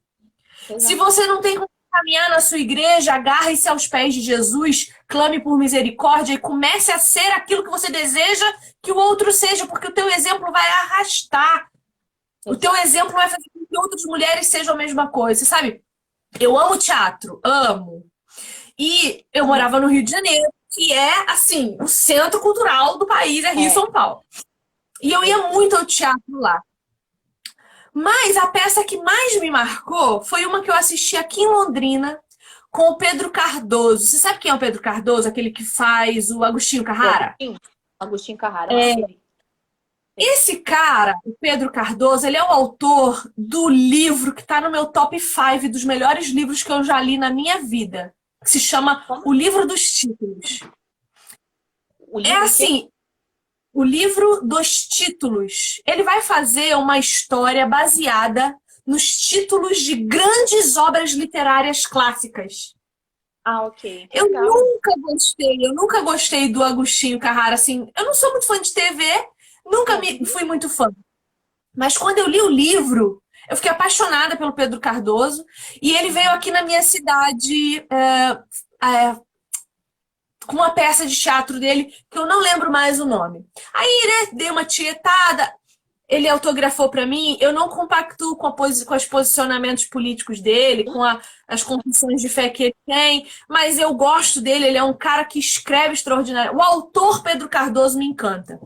Se Exato. você não tem como caminhar na sua igreja, agarre-se aos pés de Jesus, clame por misericórdia e comece a ser aquilo que você deseja que o outro seja, porque o teu exemplo vai arrastar. O teu Exato. exemplo vai fazer com que outras mulheres sejam a mesma coisa. Você sabe, eu amo teatro, amo. E eu morava no Rio de Janeiro, que é, assim, o centro cultural do país, é Rio e É. São Paulo. E eu ia muito ao teatro lá. Mas a peça que mais me marcou foi uma que eu assisti aqui em Londrina com o Pedro Cardoso. Você sabe quem é o Pedro Cardoso? Aquele que faz o Agostinho O Carrara? Agostinho Carrara, É, nunca vi. Esse cara, o Pedro Cardoso, ele é o autor do livro que está no meu top 5 dos melhores livros que eu já li na minha vida, que se chama Como? O Livro dos Títulos. O É livro o quê? assim, o livro dos títulos. Ele vai fazer uma história baseada nos títulos de grandes obras literárias clássicas. Ah, ok. Que legal. Eu nunca gostei do Agostinho Carrara, assim, eu não sou muito fã de TV, nunca me Uhum. fui muito fã. Mas quando eu li o livro, eu fiquei apaixonada pelo Pedro Cardoso, e ele veio Uhum. aqui na minha cidade com uma peça de teatro dele, que eu não lembro mais o nome. Aí, né, dei uma tietada, ele autografou para mim, eu não compactuo com os posicionamentos políticos dele, as confissões de fé que ele tem, mas eu gosto dele, ele é um cara que escreve extraordinário. O autor Pedro Cardoso me encanta.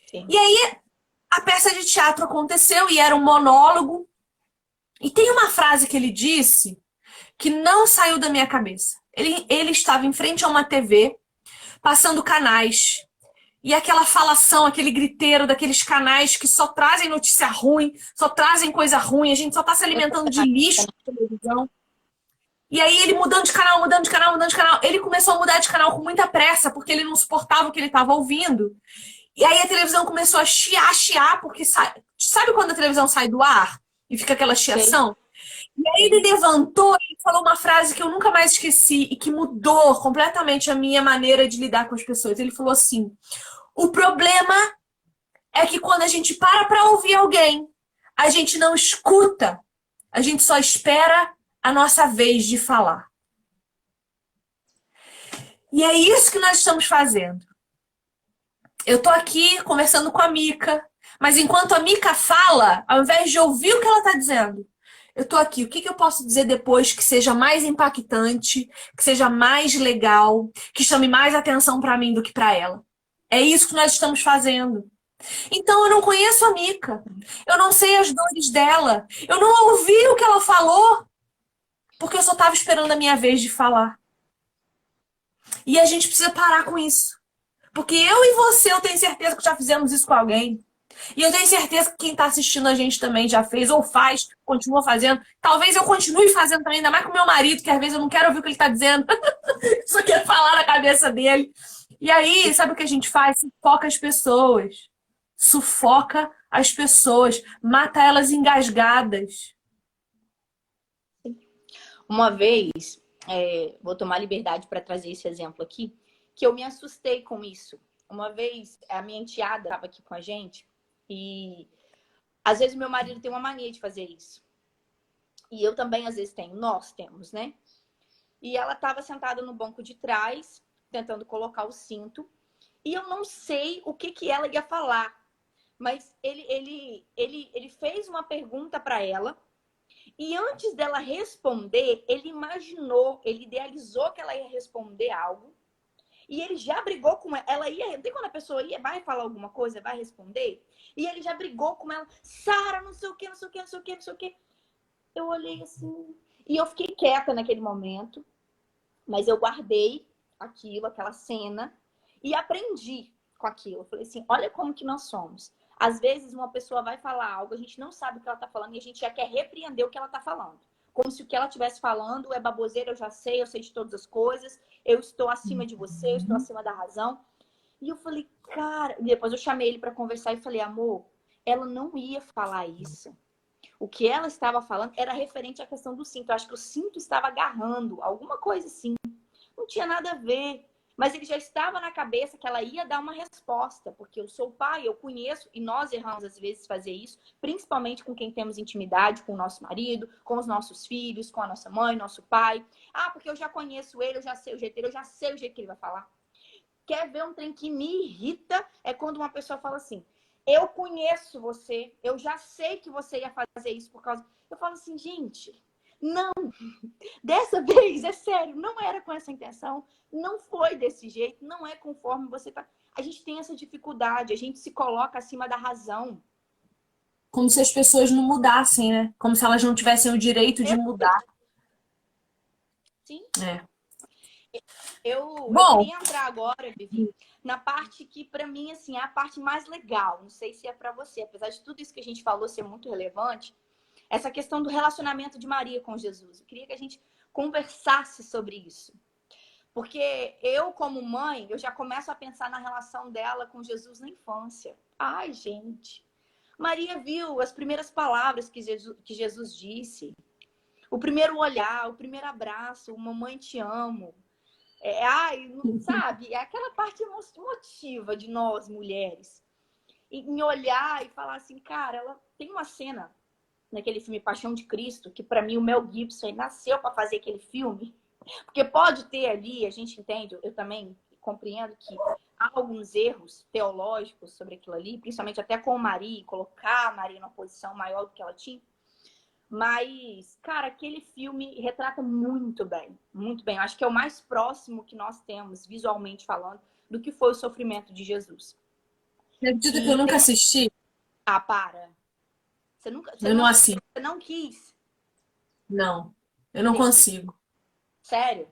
Sim. E aí a peça de teatro aconteceu e era um monólogo. E tem uma frase que ele disse que não saiu da minha cabeça. Ele estava em frente a uma TV, passando canais. E aquela falação, aquele griteiro daqueles canais que só trazem notícia ruim, só trazem coisa ruim, a gente só está se alimentando de lixo na televisão. E aí ele mudando de canal, mudando de canal, mudando de canal. Ele começou a mudar de canal com muita pressa, porque ele não suportava o que ele estava ouvindo. E aí a televisão começou a chiar, porque sabe quando a televisão sai do ar e fica aquela Sei, chiação? E aí ele sei. levantou e falou uma frase que eu nunca mais esqueci e que mudou completamente a minha maneira de lidar com as pessoas. Ele falou assim: o problema é que quando a gente para ouvir alguém, a gente não escuta, a gente só espera a nossa vez de falar. E é isso que nós estamos fazendo. Eu tô aqui conversando com a Mica, mas enquanto a Mica fala, ao invés de ouvir o que ela tá dizendo, eu tô aqui. O que que eu posso dizer depois que seja mais impactante, que seja mais legal, que chame mais atenção para mim do que para ela? É isso que nós estamos fazendo. Então eu não conheço a Mica. Eu não sei as dores dela. Eu não ouvi o que ela falou, porque eu só estava esperando a minha vez de falar. E a gente precisa parar com isso. Porque eu e você, eu tenho certeza que já fizemos isso com alguém. E eu tenho certeza que quem está assistindo a gente também já fez, ou faz, continua fazendo. Talvez eu continue fazendo também, ainda mais com o meu marido, que às vezes eu não quero ouvir o que ele está dizendo. Só quero falar na cabeça dele. E aí, sabe o que a gente faz? Sufoca as pessoas. Sufoca as pessoas. Mata elas engasgadas. Uma vez, vou tomar liberdade para trazer esse exemplo aqui, que eu me assustei com isso. Uma vez, a minha enteada estava aqui com a gente e às vezes meu marido tem uma mania de fazer isso. E eu também às vezes tenho, nós temos, né? E ela estava sentada no banco de trás, tentando colocar o cinto, e eu não sei o que que ela ia falar, mas ele fez uma pergunta para ela. E antes dela responder, ele imaginou, ele idealizou que ela ia responder algo. E ele já brigou com ela. Ela ia. Tem quando a pessoa vai falar alguma coisa, vai responder? E ele já brigou com ela. Sara, não sei o que, não sei o que, não sei o que, não sei o que. Eu olhei assim. E eu fiquei quieta naquele momento. Mas eu guardei aquilo, aquela cena. E aprendi com aquilo. Eu falei assim: olha como que nós somos. Às vezes uma pessoa vai falar algo, a gente não sabe o que ela está falando e a gente já quer repreender o que ela está falando. Como se o que ela estivesse falando é baboseira, eu sei de todas as coisas, eu estou acima de você, eu estou acima da razão. E eu falei, cara, e depois eu chamei ele para conversar e falei, amor, ela não ia falar isso. O que ela estava falando era referente à questão do cinto. Eu acho que o cinto estava agarrando, alguma coisa assim. Não tinha nada a ver. Mas ele já estava na cabeça que ela ia dar uma resposta, porque eu sou o pai, eu conheço, e nós erramos às vezes fazer isso, principalmente com quem temos intimidade, com o nosso marido, com os nossos filhos, com a nossa mãe, nosso pai. Ah, porque eu já conheço ele, eu já sei o jeito dele, eu já sei o jeito que ele vai falar. Quer ver um trem que me irrita? É quando uma pessoa fala assim, eu conheço você, eu já sei que você ia fazer isso por causa... Eu falo assim, gente, não, dessa vez, é sério, não era com essa intenção, não foi desse jeito, não é conforme você tá. A gente tem essa dificuldade, a gente se coloca acima da razão. Como se as pessoas não mudassem, né? Como se elas não tivessem o direito de Eu, mudar. sim. É. Eu Bom, queria entrar agora, Vivi, na parte que, para mim, assim, é a parte mais legal. Não sei se é para você, apesar de tudo isso que a gente falou ser muito relevante, essa questão do relacionamento de Maria com Jesus. Eu queria que a gente conversasse sobre isso. Porque eu, como mãe, eu já começo a pensar na relação dela com Jesus na infância. Ai, gente. Maria viu as primeiras palavras que Jesus disse. O primeiro olhar, o primeiro abraço, o mamãe te amo. Sabe? É aquela parte emotiva de nós, mulheres. Em olhar e falar assim, cara, ela tem uma cena naquele filme Paixão de Cristo, que para mim o Mel Gibson nasceu para fazer aquele filme. Porque pode ter ali, a gente entende, eu também compreendo que há alguns erros teológicos sobre aquilo ali, principalmente até com Maria, colocar a Maria numa posição maior do que ela tinha. Mas, cara, aquele filme retrata muito bem, muito bem. Eu acho que é o mais próximo que nós temos, visualmente falando, do que foi o sofrimento de Jesus. acredito que eu E nunca tem... assisti. Ah, para. Você nunca, você Eu não não assistiu, assisto, você não quis. não. Eu não consigo. Sério.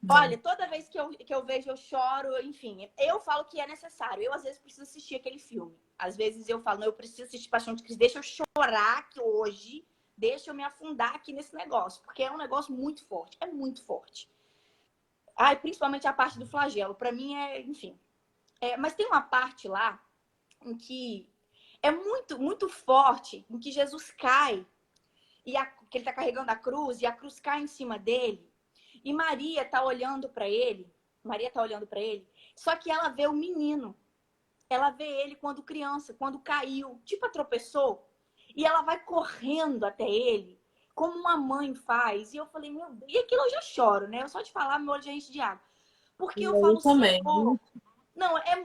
Olha, Não. toda vez que eu vejo, eu choro, enfim. Eu falo que é necessário. Eu, às vezes, preciso assistir aquele filme. Às vezes eu falo, não, eu preciso assistir Paixão de Cristo. Deixa eu chorar aqui hoje. Deixa eu me afundar aqui nesse negócio. Porque é um negócio muito forte. É muito forte. Ai, principalmente a parte do flagelo. Pra mim é, enfim. Mas tem uma parte lá em que é muito, muito forte, em que Jesus cai. Que ele tá carregando a cruz. E a cruz cai em cima dele. E Maria tá olhando para ele. Maria tá olhando para ele. Só que ela vê o menino. Ela vê ele quando criança, quando caiu, tipo tropeçou. E ela vai correndo até ele, como uma mãe faz. E eu falei, meu Deus. E aquilo eu já choro, né? Eu só de falar, meu olho já enche de água. Porque eu Eu falo, também. Senhor. Não, é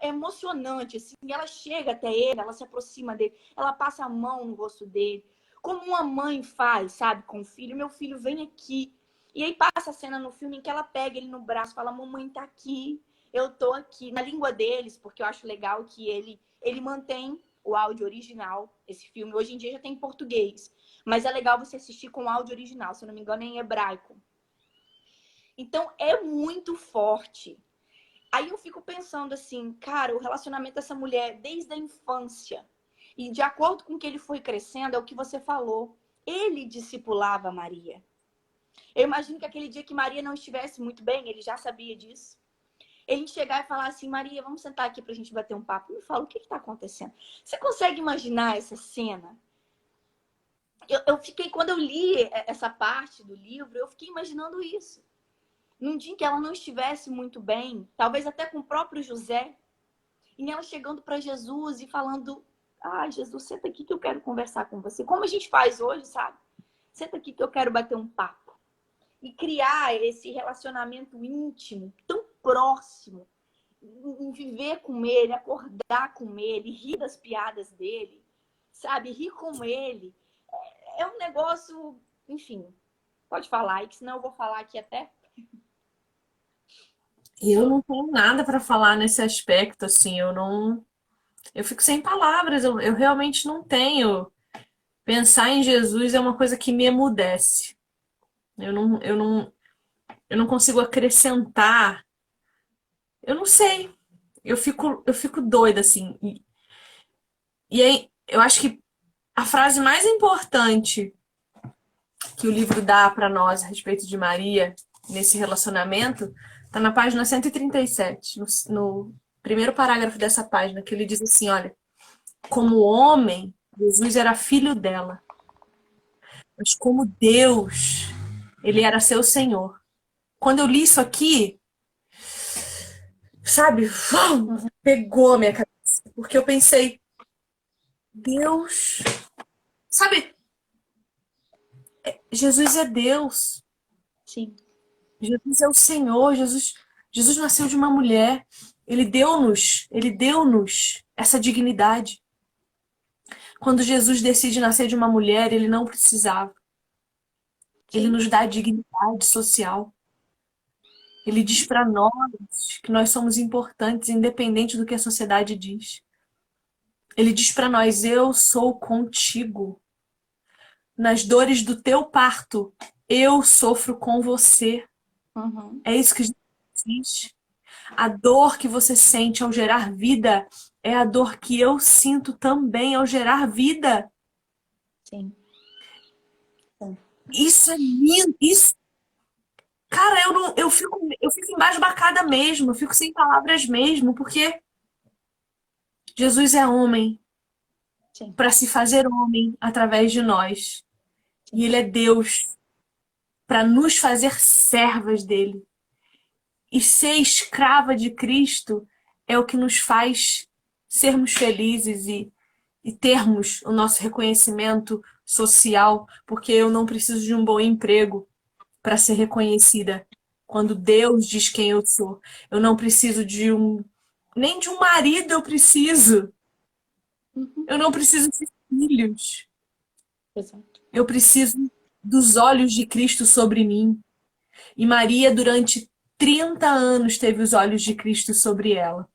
emocionante, assim. Ela chega até ele, ela se aproxima dele, ela passa a mão no rosto dele, como uma mãe faz, sabe, com o filho. Meu filho, vem aqui. E aí passa a cena no filme em que ela pega ele no braço, fala, mamãe tá aqui, eu tô aqui. Na língua deles, porque eu acho legal que ele mantém o áudio original, esse filme. Hoje em dia já tem em português, mas é legal você assistir com o áudio original, se eu não me engano é em hebraico. Então é muito forte. Aí eu fico pensando assim, cara, o relacionamento dessa mulher desde a infância. E de acordo com o que ele foi crescendo, é o que você falou. Ele discipulava Maria. Eu imagino que aquele dia que Maria não estivesse muito bem, ele já sabia disso. Ele chegar e falar assim, Maria, vamos sentar aqui pra gente bater um papo. Me fala, o que está acontecendo? Você consegue imaginar essa cena? Eu fiquei, quando eu li essa parte do livro, eu fiquei imaginando isso. Num dia em que ela não estivesse muito bem, talvez até com o próprio José, e ela chegando para Jesus e falando: Ah, Jesus, senta aqui que eu quero conversar com você. Como a gente faz hoje, sabe? Senta aqui que eu quero bater um papo. E criar esse relacionamento íntimo, tão próximo, em viver com ele, acordar com ele, rir das piadas dele, sabe? Rir com ele. É um negócio, enfim, pode falar aí, que senão eu vou falar aqui até. Eu não tenho nada para falar nesse aspecto, assim, eu não. Eu fico sem palavras, eu realmente não tenho. Pensar em Jesus é uma coisa que me emudece. Eu não consigo acrescentar. Eu não sei. Eu fico doida, assim. E aí, eu acho que a frase mais importante que o livro dá para nós a respeito de Maria nesse relacionamento está na página 137, no primeiro parágrafo dessa página, que ele diz assim: olha, como homem, Jesus era filho dela, mas como Deus, ele era seu Senhor. Quando eu li isso aqui, sabe, pegou a minha cabeça, porque eu pensei, Deus, sabe, Jesus é Deus. Sim. Jesus é o Senhor, Jesus nasceu de uma mulher. Ele deu-nos essa dignidade. Quando Jesus decide nascer de uma mulher, ele não precisava. Ele Sim. nos dá a dignidade social. Ele diz para nós que nós somos importantes, independente do que a sociedade diz. Ele diz para nós: eu sou contigo. Nas dores do teu parto, eu sofro com você. Uhum. É isso que Jesus diz. A dor que você sente ao gerar vida é a dor que eu sinto também ao gerar vida. Sim. Sim. Isso é lindo. Isso, cara, eu fico embasbacada mesmo, eu fico sem palavras mesmo, porque Jesus é homem Sim. para se fazer homem através de nós. E Sim. ele é Deus para nos fazer servas dele. E ser escrava de Cristo é o que nos faz sermos felizes e termos o nosso reconhecimento social, porque eu não preciso de um bom emprego para ser reconhecida. Quando Deus diz quem eu sou, eu não preciso nem de um marido eu preciso. Uhum. Eu não preciso de filhos. Exato. Eu preciso dos olhos de Cristo sobre mim. E Maria, durante 30 anos, teve os olhos de Cristo sobre ela.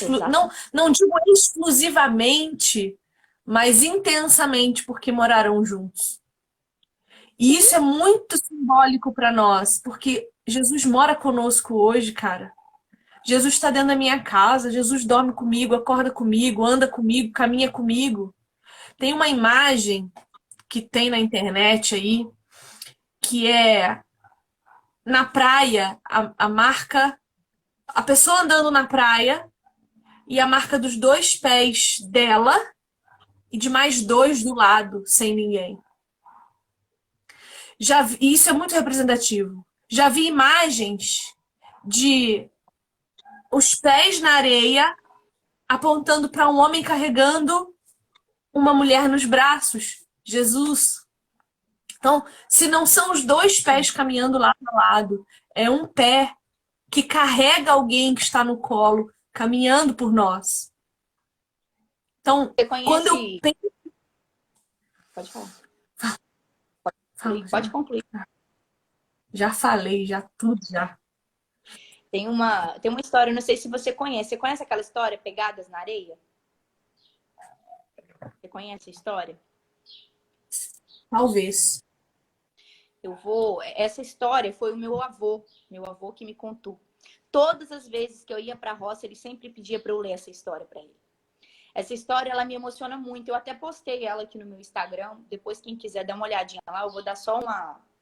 Não, Exato. não digo exclusivamente, mas intensamente, porque moraram juntos. E Sim. isso é muito simbólico para nós, porque Jesus mora conosco hoje, cara. Jesus está dentro da minha casa, Jesus dorme comigo, acorda comigo, anda comigo, caminha comigo. Tem uma imagem que tem na internet aí, que é na praia, a marca, a pessoa andando na praia e a marca dos dois pés dela e de mais dois do lado, sem ninguém. Isso é muito representativo. Já vi imagens de os pés na areia apontando para um homem carregando uma mulher nos braços, Jesus. Então, se não são os dois pés caminhando lado a lado, é um pé que carrega alguém que está no colo, caminhando por nós. Então, Você quando eu conhece. penso. Pode falar. Fala, Pode concluir. já falei, já tudo, já. Tem uma história, não sei se você conhece. Você conhece aquela história Pegadas na Areia? Você conhece a história? Talvez. Essa história foi o meu avô que me contou. Todas as vezes que eu ia para a roça, ele sempre pedia para eu ler essa história para ele. Essa história, ela me emociona muito. Eu até postei ela aqui no meu Instagram. Depois, quem quiser dar uma olhadinha lá, eu vou dar só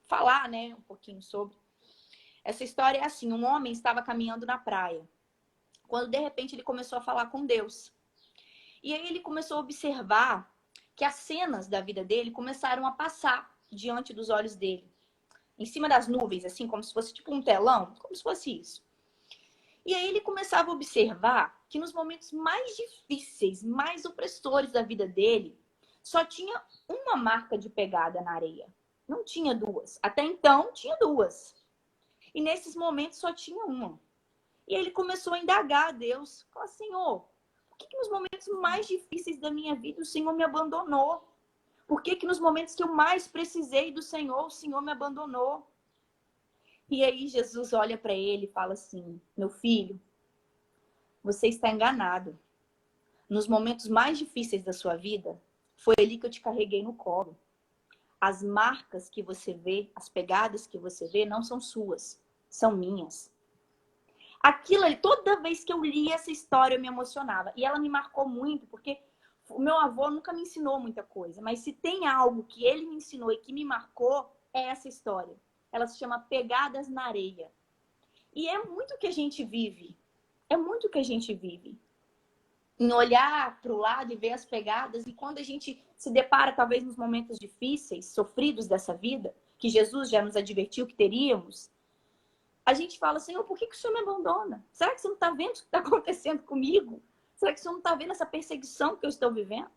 falar, né, um pouquinho sobre. Essa história é assim: um homem estava caminhando na praia, quando de repente ele começou a falar com Deus. E aí ele começou a observar que as cenas da vida dele começaram a passar diante dos olhos dele, em cima das nuvens, assim, como se fosse tipo um telão, como se fosse isso. E aí ele começava a observar que nos momentos mais difíceis, mais opressores da vida dele, só tinha uma marca de pegada na areia. Não tinha duas. Até então, tinha duas. E nesses momentos só tinha uma. E aí ele começou a indagar a Deus. Falou, Senhor, por que nos momentos mais difíceis da minha vida o Senhor me abandonou? Por que nos momentos que eu mais precisei do Senhor, o Senhor me abandonou? E aí Jesus olha para ele e fala assim, meu filho, você está enganado. Nos momentos mais difíceis da sua vida, foi ali que eu te carreguei no colo. As marcas que você vê, as pegadas que você vê, não são suas, são minhas. Aquilo ali, toda vez que eu li essa história, eu me emocionava. E ela me marcou muito, porque o meu avô nunca me ensinou muita coisa. Mas se tem algo que ele me ensinou e que me marcou, é essa história. Ela se chama Pegadas na Areia. E é muito que a gente vive. É muito que a gente vive. Em olhar para o lado e ver as pegadas. E quando a gente se depara, talvez, nos momentos difíceis, sofridos dessa vida, que Jesus já nos advertiu que teríamos, a gente fala, Senhor, por que o Senhor me abandona? Será que você não está vendo o que está acontecendo comigo? Será que o Senhor não está vendo essa perseguição que eu estou vivendo?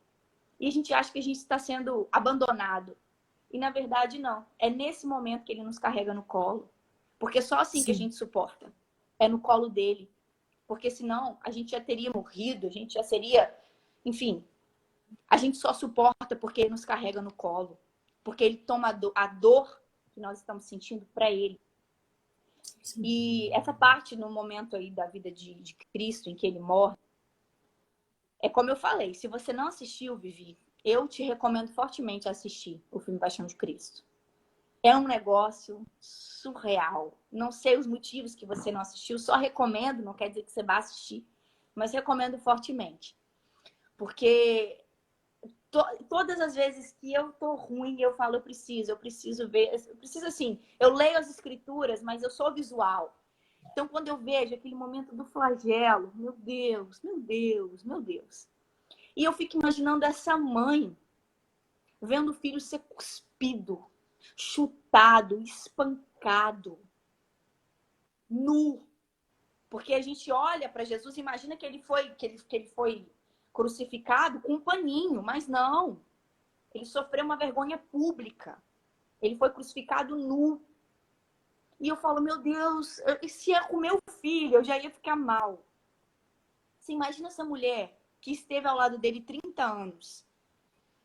E a gente acha que a gente está sendo abandonado. E, na verdade, não. É nesse momento que Ele nos carrega no colo. Porque é só assim que a Sim. gente suporta. É no colo dele. Porque senão a gente já teria morrido, a gente já seria... Enfim, a gente só suporta porque Ele nos carrega no colo. Porque Ele toma a dor que nós estamos sentindo para Ele. Sim. E essa parte no momento aí da vida de Cristo, em que ele morre, é como eu falei, se você não assistiu, Vivi, eu te recomendo fortemente assistir o filme Paixão de Cristo. É um negócio surreal. Não sei os motivos que você não assistiu, só recomendo, não quer dizer que você vá assistir, mas recomendo fortemente. Porque todas as vezes que eu tô ruim, eu falo, eu preciso ver, eu preciso assim, eu leio as escrituras, mas eu sou visual. Então, quando eu vejo aquele momento do flagelo, meu Deus, meu Deus, meu Deus. E eu fico imaginando essa mãe vendo o filho ser cuspido, chutado, espancado, nu. Porque a gente olha para Jesus e imagina que ele foi crucificado com um paninho, mas não. Ele sofreu uma vergonha pública. Ele foi crucificado nu. E eu falo, meu Deus, se é com meu filho, eu já ia ficar mal. Você imagina essa mulher que esteve ao lado dele 30 anos.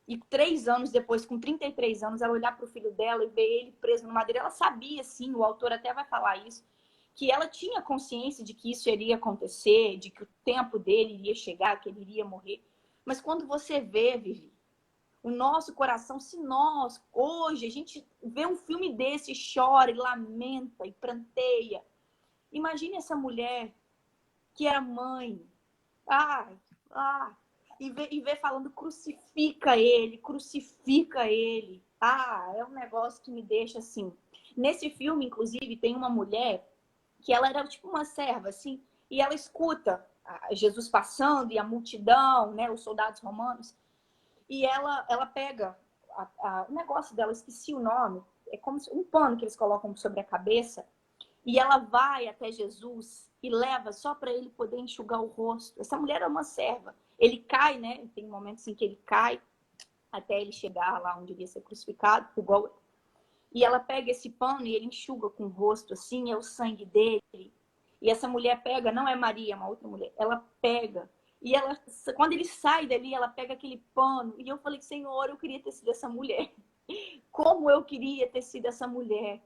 E 3 anos depois, com 33 anos, ela olhar para o filho dela e ver ele preso no madeira. Ela sabia, sim, o autor até vai falar isso, que ela tinha consciência de que isso iria acontecer, de que o tempo dele iria chegar, que ele iria morrer. Mas quando você vê, Vivi, o nosso coração, se nós, hoje, a gente vê um filme desse, chora e lamenta e pranteia. Imagine essa mulher que era mãe. E vê falando, crucifica ele, crucifica ele. É um negócio que me deixa assim. Nesse filme, inclusive, tem uma mulher que ela era tipo uma serva, assim, e ela escuta Jesus passando e a multidão, né, os soldados romanos, e ela pega o negócio dela, esqueci o nome, é como um pano que eles colocam sobre a cabeça, e ela vai até Jesus e leva só para ele poder enxugar o rosto. Essa mulher é uma serva. Ele cai, né? Tem momentos em que ele cai até ele chegar lá onde iria ser crucificado, igual. E ela pega esse pano e ele enxuga com o rosto, assim, é o sangue dele. E essa mulher pega, não é Maria, é uma outra mulher, ela pega. E ela, quando ele sai dali, ela pega aquele pano. E eu falei, Senhor, eu queria ter sido essa mulher. Como eu queria ter sido essa mulher.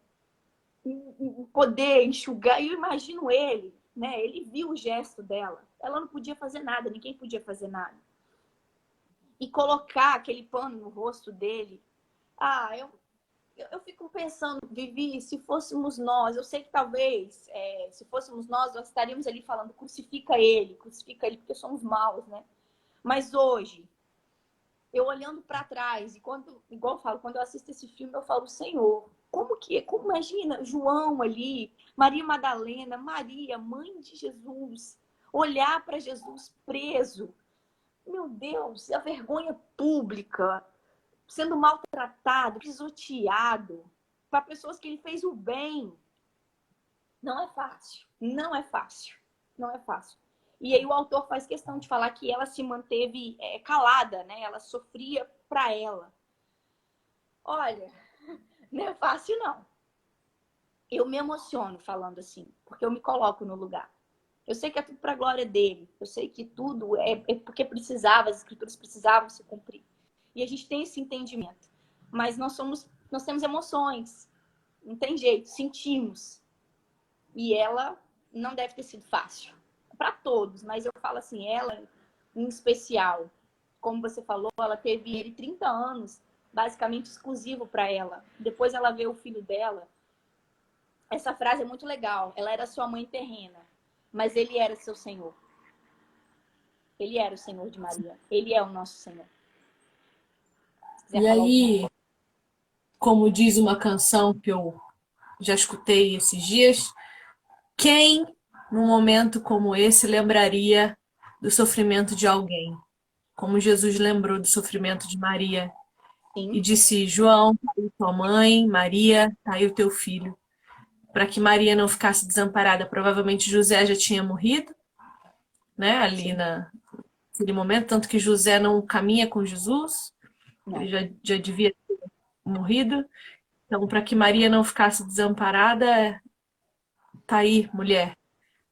Poder enxugar. E eu imagino ele, né? Ele viu o gesto dela. Ela não podia fazer nada, ninguém podia fazer nada. E colocar aquele pano no rosto dele. Eu fico pensando, Vivi, se fôssemos nós, eu sei que talvez, se fôssemos nós estaríamos ali falando, crucifica ele, porque somos maus, né? Mas hoje, eu olhando para trás, e igual eu falo, quando eu assisto esse filme, eu falo, Senhor, como imagina João ali, Maria Madalena, Maria, mãe de Jesus, olhar para Jesus preso. Meu Deus, a vergonha pública, sendo maltratado, pisoteado, para pessoas que ele fez o bem. Não é fácil, não é fácil, não é fácil. E aí o autor faz questão de falar que ela se manteve calada, né? Ela sofria para ela. Olha, não é fácil, não. Eu me emociono falando assim, porque eu me coloco no lugar. Eu sei que é tudo para a glória dele. Eu sei que tudo é porque precisava, as escrituras precisavam se cumprir. E a gente tem esse entendimento. Mas nós temos emoções. Não tem jeito, sentimos. E ela não deve ter sido fácil. Para todos, mas eu falo assim, ela em especial. Como você falou, ela teve ele 30 anos, basicamente exclusivo para ela. Depois ela vê o filho dela. Essa frase é muito legal. Ela era sua mãe terrena, mas ele era seu Senhor. Ele era o Senhor de Maria. Ele é o nosso Senhor. E aí, como diz uma canção que eu já escutei esses dias, quem, num momento como esse, lembraria do sofrimento de alguém? Como Jesus lembrou do sofrimento de Maria. Sim. E disse, João, tá aí tua mãe, Maria, tá aí o teu filho. Para que Maria não ficasse desamparada. Provavelmente José já tinha morrido, né? Ali naquele momento. Tanto que José não caminha com Jesus. Não. Ele já devia ter morrido. Então, para que Maria não ficasse desamparada, tá aí, mulher,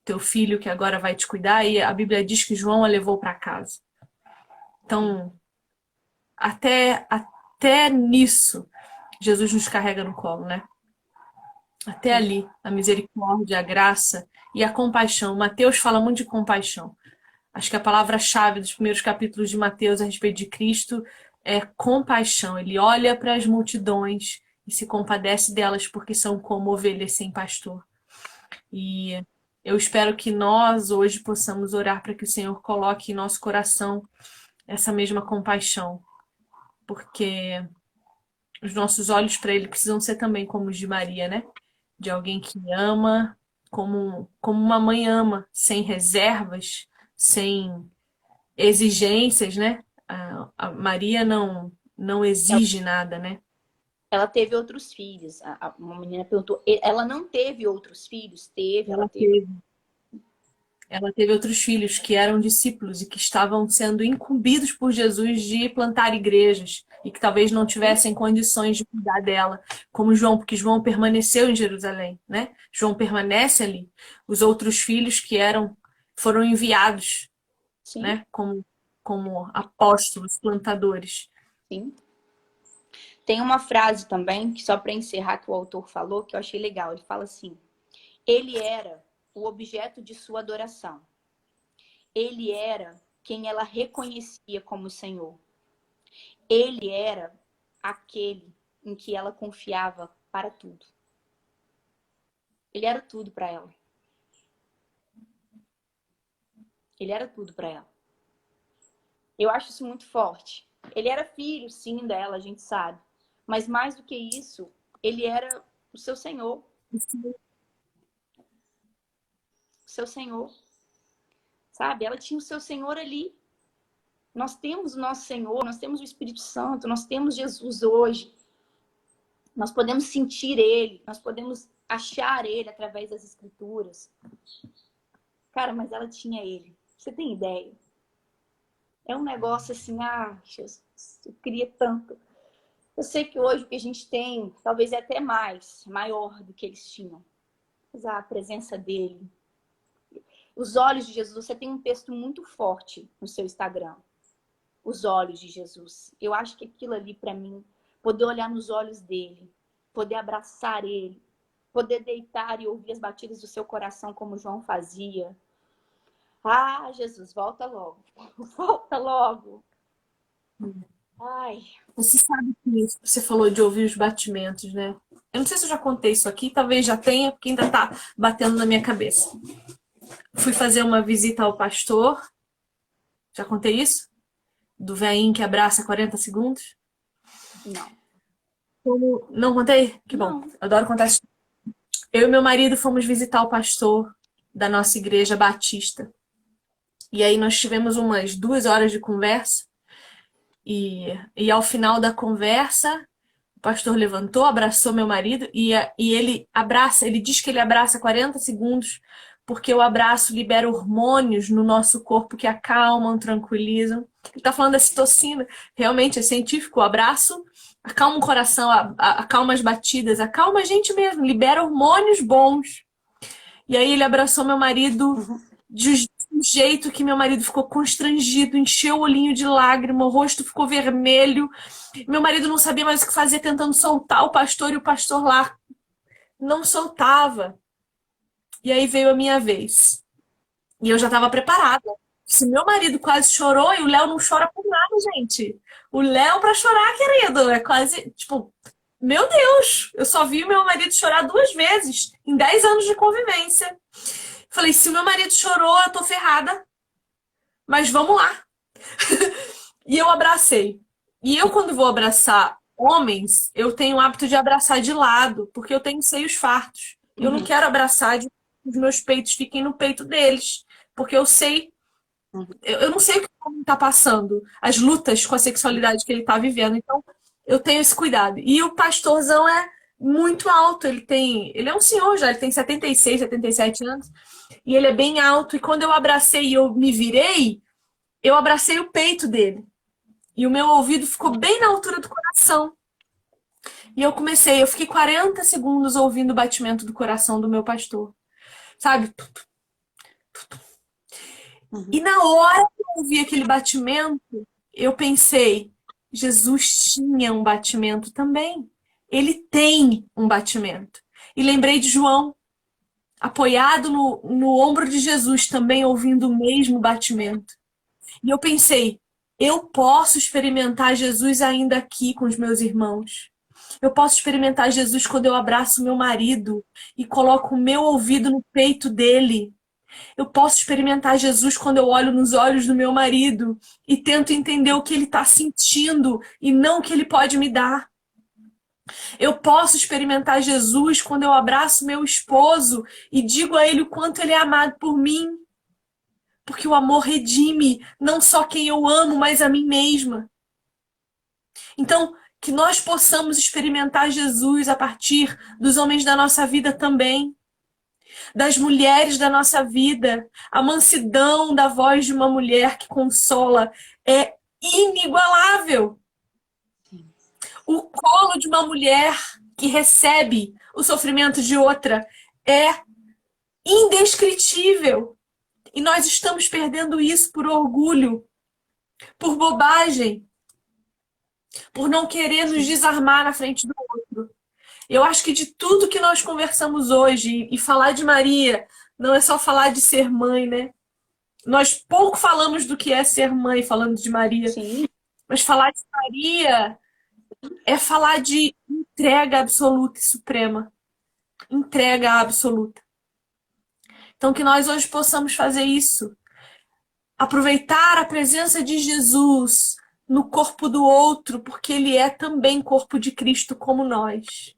teu filho que agora vai te cuidar. E a Bíblia diz que João a levou para casa. Então, até nisso, Jesus nos carrega no colo, né? Até ali, a misericórdia, a graça e a compaixão. Mateus fala muito de compaixão. Acho que a palavra-chave dos primeiros capítulos de Mateus a respeito de Cristo é compaixão. Ele olha para as multidões e se compadece delas porque são como ovelhas sem pastor. E eu espero que nós hoje possamos orar para que o Senhor coloque em nosso coração essa mesma compaixão, porque os nossos olhos para Ele precisam ser também como os de Maria, né? De alguém que ama como uma mãe ama, sem reservas, sem exigências, né? A Maria não exige nada, né? Ela teve outros filhos. Uma menina perguntou, ela não teve outros filhos? Teve, ela Ela teve. teve, ela teve outros filhos que eram discípulos e que estavam sendo incumbidos por Jesus de plantar igrejas e que talvez não tivessem condições de cuidar dela, como João, porque João permaneceu em Jerusalém, né? João permanece ali. Os outros filhos que foram enviados, Sim, né? Como apóstolos, plantadores. sim. Tem uma frase também, que só para encerrar, que o autor falou, que eu achei legal. Ele fala assim: ele era o objeto de sua adoração. Ele era quem ela reconhecia como Senhor. Ele era aquele em que ela confiava para tudo. Ele era tudo para ela. Ele era tudo para ela. Eu acho isso muito forte. Ele era filho, sim, dela, a gente sabe. Mas mais do que isso, ele era o seu Senhor. O seu Senhor. Sabe? Ela tinha o seu Senhor ali. Nós temos o nosso Senhor, nós temos o Espírito Santo, nós temos Jesus hoje. Nós podemos sentir Ele, nós podemos achar Ele através das Escrituras. Cara, mas ela tinha Ele. Você tem ideia? É um negócio assim, Jesus, eu queria tanto. Eu sei que hoje o que a gente tem, talvez é até maior do que eles tinham. Mas a presença dele. Os olhos de Jesus, você tem um texto muito forte no seu Instagram. Os olhos de Jesus. Eu acho que aquilo ali, para mim, poder olhar nos olhos dele, poder abraçar ele, poder deitar e ouvir as batidas do seu coração como João fazia. Jesus, volta logo. Volta logo. Ai. Você sabe que você falou de ouvir os batimentos, né? Eu não sei se eu já contei isso aqui, talvez já tenha, porque ainda tá batendo na minha cabeça. Fui fazer uma visita ao pastor. Já contei isso? Do velhinho que abraça 40 segundos? Não. Não contei? Que bom. Não. Adoro contar isso. Eu e meu marido fomos visitar o pastor da nossa igreja batista. E aí nós tivemos umas 2 horas de conversa. E ao final da conversa, o pastor levantou, abraçou meu marido e ele diz que ele abraça 40 segundos porque o abraço libera hormônios no nosso corpo que acalmam, tranquilizam. Ele tá falando da citocina, realmente é científico. O abraço acalma o coração, acalma as batidas, acalma a gente mesmo, libera hormônios bons. E aí ele abraçou meu marido de um jeito que meu marido ficou constrangido, encheu o olhinho de lágrima, o rosto ficou vermelho. Meu marido não sabia mais o que fazer, tentando soltar o pastor, e o pastor lá não soltava. E aí veio a minha vez. E eu já estava preparada. Se meu marido quase chorou, e o Léo não chora por nada, gente. O Léo pra chorar, querido, é quase, tipo, meu Deus, eu só vi o meu marido chorar 2 vezes em 10 anos de convivência. Falei, se o meu marido chorou, eu tô ferrada. Mas vamos lá. E eu abracei. E eu, quando vou abraçar homens, eu tenho o hábito de abraçar de lado, porque eu tenho seios fartos. Eu não quero abraçar de os meus peitos fiquem no peito deles. Porque eu sei. Eu não sei o que o homem tá passando, as lutas com a sexualidade que ele tá vivendo. Então, eu tenho esse cuidado. E o pastorzão é muito alto. Ele é um senhor já, ele tem 76, 77 anos. E ele é bem alto. E quando eu abracei e eu me virei, eu abracei o peito dele. E o meu ouvido ficou bem na altura do coração. E eu fiquei 40 segundos ouvindo o batimento do coração do meu pastor. Sabe? E na hora que eu ouvi aquele batimento, eu pensei, Jesus tinha um batimento também. Ele tem um batimento. E lembrei de João, apoiado no ombro de Jesus, também ouvindo o mesmo batimento. E eu pensei, Eu posso experimentar Jesus ainda aqui com os meus irmãos. Eu posso experimentar Jesus quando eu abraço meu marido e coloco o meu ouvido no peito dele. Eu posso experimentar Jesus quando eu olho nos olhos do meu marido e tento entender o que ele está sentindo e não o que ele pode me dar. Eu posso experimentar Jesus quando eu abraço meu esposo e digo a ele o quanto ele é amado por mim. Porque o amor redime não só quem eu amo, mas a mim mesma. Então, que nós possamos experimentar Jesus a partir dos homens da nossa vida também, das mulheres da nossa vida. A mansidão da voz de uma mulher que consola é inigualável. O colo de uma mulher que recebe o sofrimento de outra é indescritível. E nós estamos perdendo isso por orgulho, por bobagem, por não querer nos desarmar na frente do outro. Eu acho que de tudo que nós conversamos hoje, e falar de Maria não é só falar de ser mãe, né? Nós pouco falamos do que é ser mãe falando de Maria, Sim. mas falar de Maria é falar de entrega absoluta e suprema. Entrega absoluta. Então que nós hoje possamos fazer isso. Aproveitar a presença de Jesus no corpo do outro, porque ele é também corpo de Cristo como nós.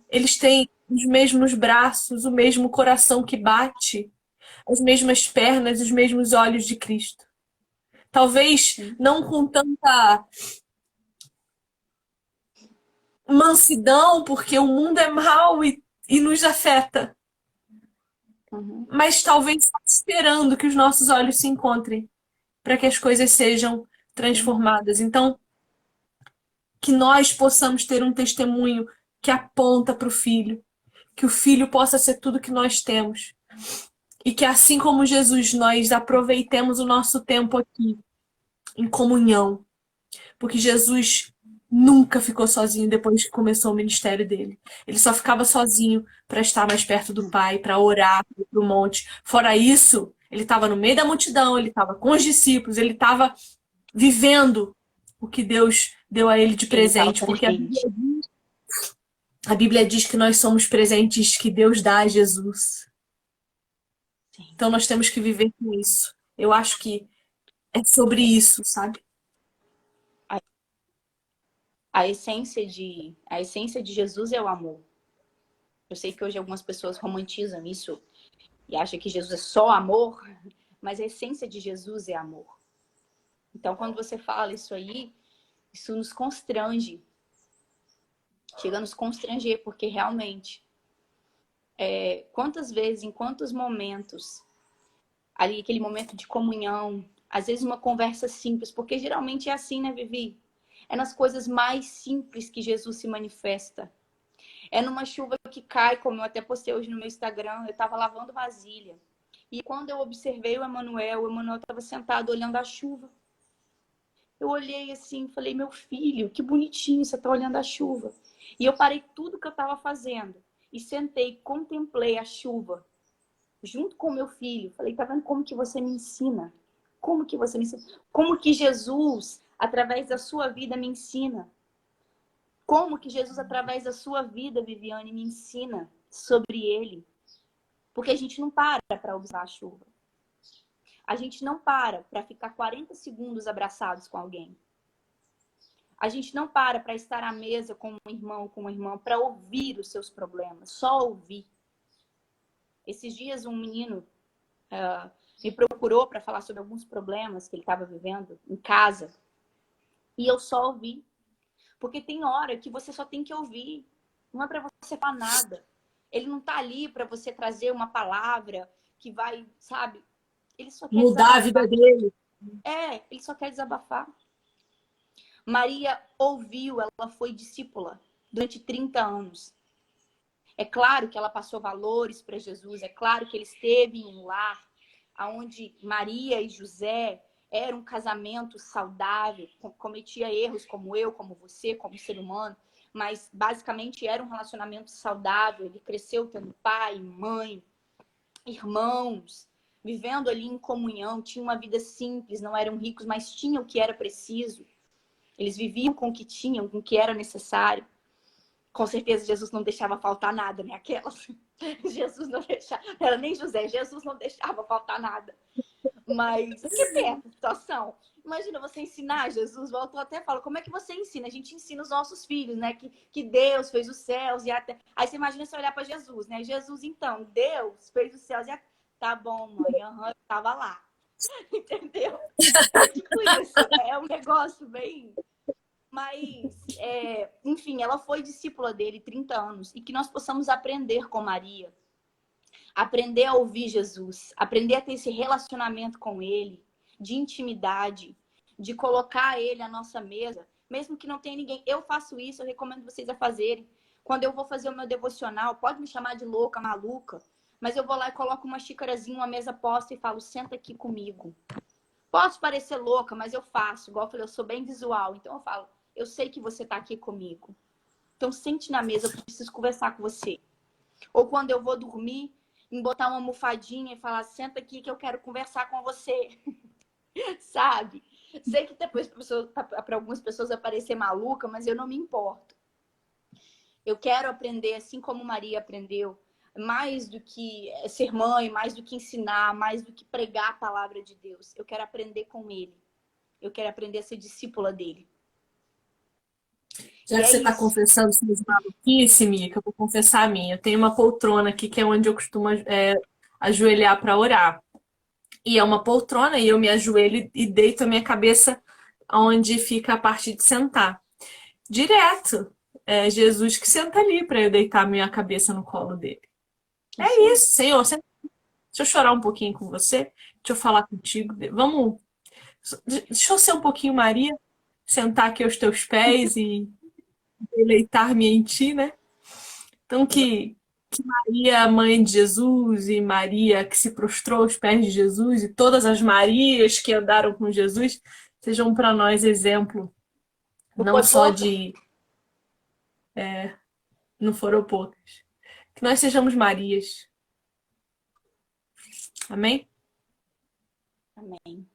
Eles têm os mesmos braços, o mesmo coração que bate, as mesmas pernas, os mesmos olhos de Cristo. Talvez não com tanta mansidão, porque o mundo é mau e nos afeta. Mas talvez só esperando que os nossos olhos se encontrem para que as coisas sejam transformadas. Então, que nós possamos ter um testemunho que aponta para o filho, que o filho possa ser tudo que nós temos. E que assim como Jesus, nós aproveitemos o nosso tempo aqui em comunhão. Porque Jesus nunca ficou sozinho depois que começou o ministério dele. Ele só ficava sozinho para estar mais perto do Pai, para orar para o monte. Fora isso, ele estava no meio da multidão, ele estava com os discípulos, ele estava vivendo o que Deus deu a ele de presente. Porque a Bíblia diz que nós somos presentes que Deus dá a Jesus. Então nós temos que viver com isso. Eu acho que é sobre isso, sabe? A essência de Jesus é o amor. Eu sei que hoje algumas pessoas romantizam isso e acham que Jesus é só amor, mas a essência de Jesus é amor. Então, quando você fala isso aí, isso nos constrange. Chega a nos constranger, porque realmente, quantas vezes, em quantos momentos, ali aquele momento de comunhão, às vezes uma conversa simples, porque geralmente é assim, né, Vivi? É nas coisas mais simples que Jesus se manifesta. É numa chuva que cai, como eu até postei hoje no meu Instagram, eu estava lavando vasilha. E quando eu observei o Emanuel estava sentado olhando a chuva. Eu olhei assim, falei, meu filho, que bonitinho, você está olhando a chuva. E eu parei tudo que eu estava fazendo e sentei, contemplei a chuva junto com meu filho. Falei, tá vendo como que você me ensina? Como que você me ensina? Como que Jesus, através da sua vida, me ensina? Como que Jesus, através da sua vida, Viviane, me ensina sobre ele? Porque a gente não para observar a chuva. A gente não para ficar 40 segundos abraçados com alguém. A gente não para estar à mesa com um irmão, com uma irmã, para ouvir os seus problemas. Só ouvir. Esses dias um menino me procurou para falar sobre alguns problemas que ele estava vivendo em casa. E eu só ouvi. Porque tem hora que você só tem que ouvir. Não é para você falar nada. Ele não tá ali para você trazer uma palavra que vai, sabe? Ele só quer mudar a vida dele. Ele só quer desabafar. Maria ouviu, ela foi discípula durante 30 anos. É claro que ela passou valores para Jesus, é claro que ele esteve em um lar onde Maria e José era um casamento saudável, cometia erros como eu, como você, como ser humano, mas basicamente era um relacionamento saudável. Ele cresceu tendo pai, mãe, irmãos, vivendo ali em comunhão, tinham uma vida simples, não eram ricos, mas tinham o que era preciso. Eles viviam com o que tinham, com o que era necessário. Com certeza Jesus não deixava faltar nada, né? Aquelas. Jesus não deixava. Não era nem José, Jesus não deixava faltar nada. Mas que perto a situação. Imagina você ensinar Jesus, voltou até e fala, como é que você ensina? A gente ensina os nossos filhos, né? Que Deus fez os céus e até. Aí você imagina você olhar para Jesus, né? Jesus, então, Deus fez os céus e até. Tá bom, mãe, eu tava lá. Entendeu? É tipo isso, é um negócio bem. Mas, enfim, ela foi discípula dele 30 anos e que nós possamos aprender com Maria, aprender a ouvir Jesus, aprender a ter esse relacionamento com ele, de intimidade, de colocar ele à nossa mesa, mesmo que não tenha ninguém. Eu faço isso, eu recomendo vocês a fazerem. Quando eu vou fazer o meu devocional, pode me chamar de louca, maluca, mas eu vou lá e coloco uma xícarazinha, uma mesa posta e falo, senta aqui comigo. Posso parecer louca, mas eu faço. Igual eu falei, eu sou bem visual, então eu falo, eu sei que você está aqui comigo. Então sente na mesa, eu preciso conversar com você. Ou quando eu vou dormir, em botar uma almofadinha e falar, senta aqui que eu quero conversar com você. Sabe? Sei que depois para algumas pessoas vai parecer maluca, mas eu não me importo. Eu quero aprender assim como Maria aprendeu. Mais do que ser mãe, mais do que ensinar, mais do que pregar a palavra de Deus. Eu quero aprender com ele. Eu quero aprender a ser discípula dele. Já que você está confessando suas maluquices, Mica, eu vou confessar a minha. Eu tenho uma poltrona aqui que é onde eu costumo ajoelhar para orar. E é uma poltrona e eu me ajoelho e deito a minha cabeça onde fica a parte de sentar. Direto. É Jesus que senta ali para eu deitar a minha cabeça no colo dele. É isso, Senhor. Deixa eu chorar um pouquinho com você. Deixa eu falar contigo. Vamos. Deixa eu ser um pouquinho Maria. Sentar aqui aos teus pés e deleitar-me em ti, né? Então, que Maria, mãe de Jesus, e Maria que se prostrou aos pés de Jesus, e todas as Marias que andaram com Jesus, sejam para nós exemplo, não só de. Não foram poucas. Que nós sejamos Marias. Amém? Amém.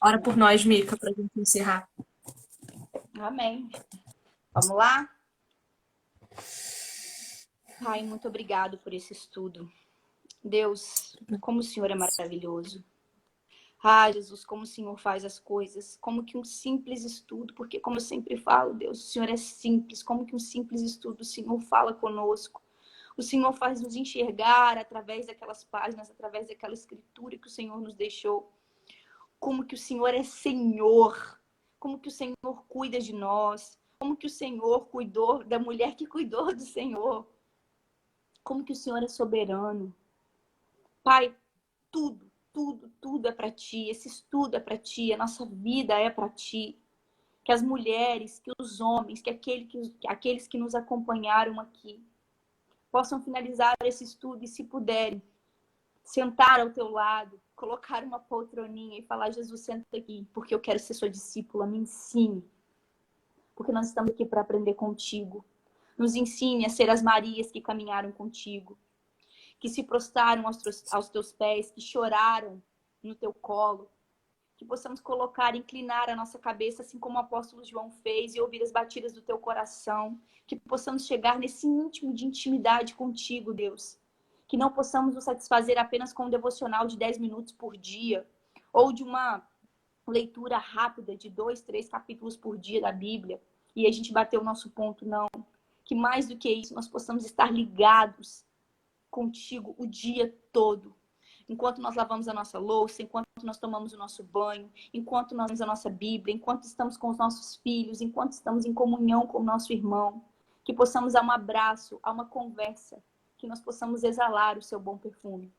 Ora por nós, Mica, para a gente encerrar. Amém. Vamos lá? Pai, muito obrigado por esse estudo. Deus, como o Senhor é maravilhoso. Ah, Jesus, como o Senhor faz as coisas. Como que um simples estudo, porque como eu sempre falo, Deus, o Senhor é simples. Como que um simples estudo, o Senhor fala conosco. O Senhor faz nos enxergar através daquelas páginas, através daquela escritura que o Senhor nos deixou. Como que o Senhor é Senhor. Como que o Senhor cuida de nós. Como que o Senhor cuidou da mulher que cuidou do Senhor. Como que o Senhor é soberano. Pai, tudo é para ti. Esse estudo é para ti. A nossa vida é para ti. Que as mulheres, que os homens, que aqueles que nos acompanharam aqui possam finalizar esse estudo e, se puderem, sentar ao teu lado, colocar uma poltroninha e falar, Jesus, senta aqui, porque eu quero ser sua discípula, me ensine. Porque nós estamos aqui para aprender contigo. Nos ensine a ser as Marias que caminharam contigo, que se prostraram aos teus pés, que choraram no teu colo, que possamos colocar, inclinar a nossa cabeça, assim como o apóstolo João fez, e ouvir as batidas do teu coração, que possamos chegar nesse íntimo de intimidade contigo, Deus. Que não possamos nos satisfazer apenas com um devocional de 10 minutos por dia, ou de uma leitura rápida de 2, 3 capítulos por dia da Bíblia, e a gente bateu o nosso ponto, não. Que mais do que isso, nós possamos estar ligados contigo o dia todo. Enquanto nós lavamos a nossa louça, enquanto nós tomamos o nosso banho, enquanto nós lemos a nossa Bíblia, enquanto estamos com os nossos filhos, enquanto estamos em comunhão com o nosso irmão, que possamos dar um abraço, a uma conversa, que nós possamos exalar o seu bom perfume.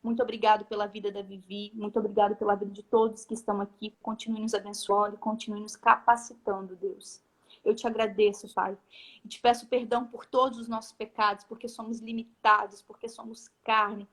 Muito obrigado pela vida da Vivi, muito obrigado pela vida de todos que estão aqui. Continue nos abençoando, continue nos capacitando, Deus. Eu te agradeço, Pai. E te peço perdão por todos os nossos pecados, porque somos limitados, porque somos carne,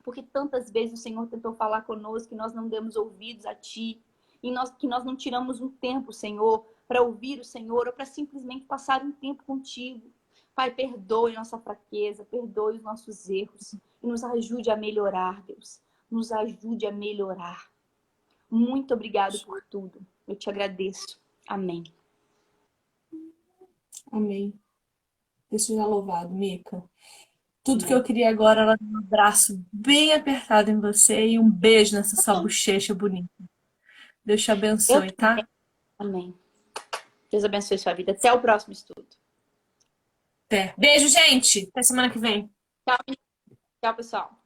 porque tantas vezes o Senhor tentou falar conosco que nós não demos ouvidos a Ti, e que nós não tiramos um tempo, Senhor, para ouvir o Senhor, ou para simplesmente passar um tempo contigo. Pai, perdoe nossa fraqueza, perdoe os nossos erros, e nos ajude a melhorar, Deus. nos ajude a melhorar. Muito obrigado por tudo. Eu te agradeço. Amém. Amém. Deus seja louvado, Mica. Tudo que eu queria agora era um abraço bem apertado em você e um beijo nessa sua bochecha bonita. Deus te Eu abençoe, também. tá? Amém. Deus abençoe sua vida. Até o próximo estudo. Até. Beijo, gente. Até semana que vem. Tchau, tchau, pessoal.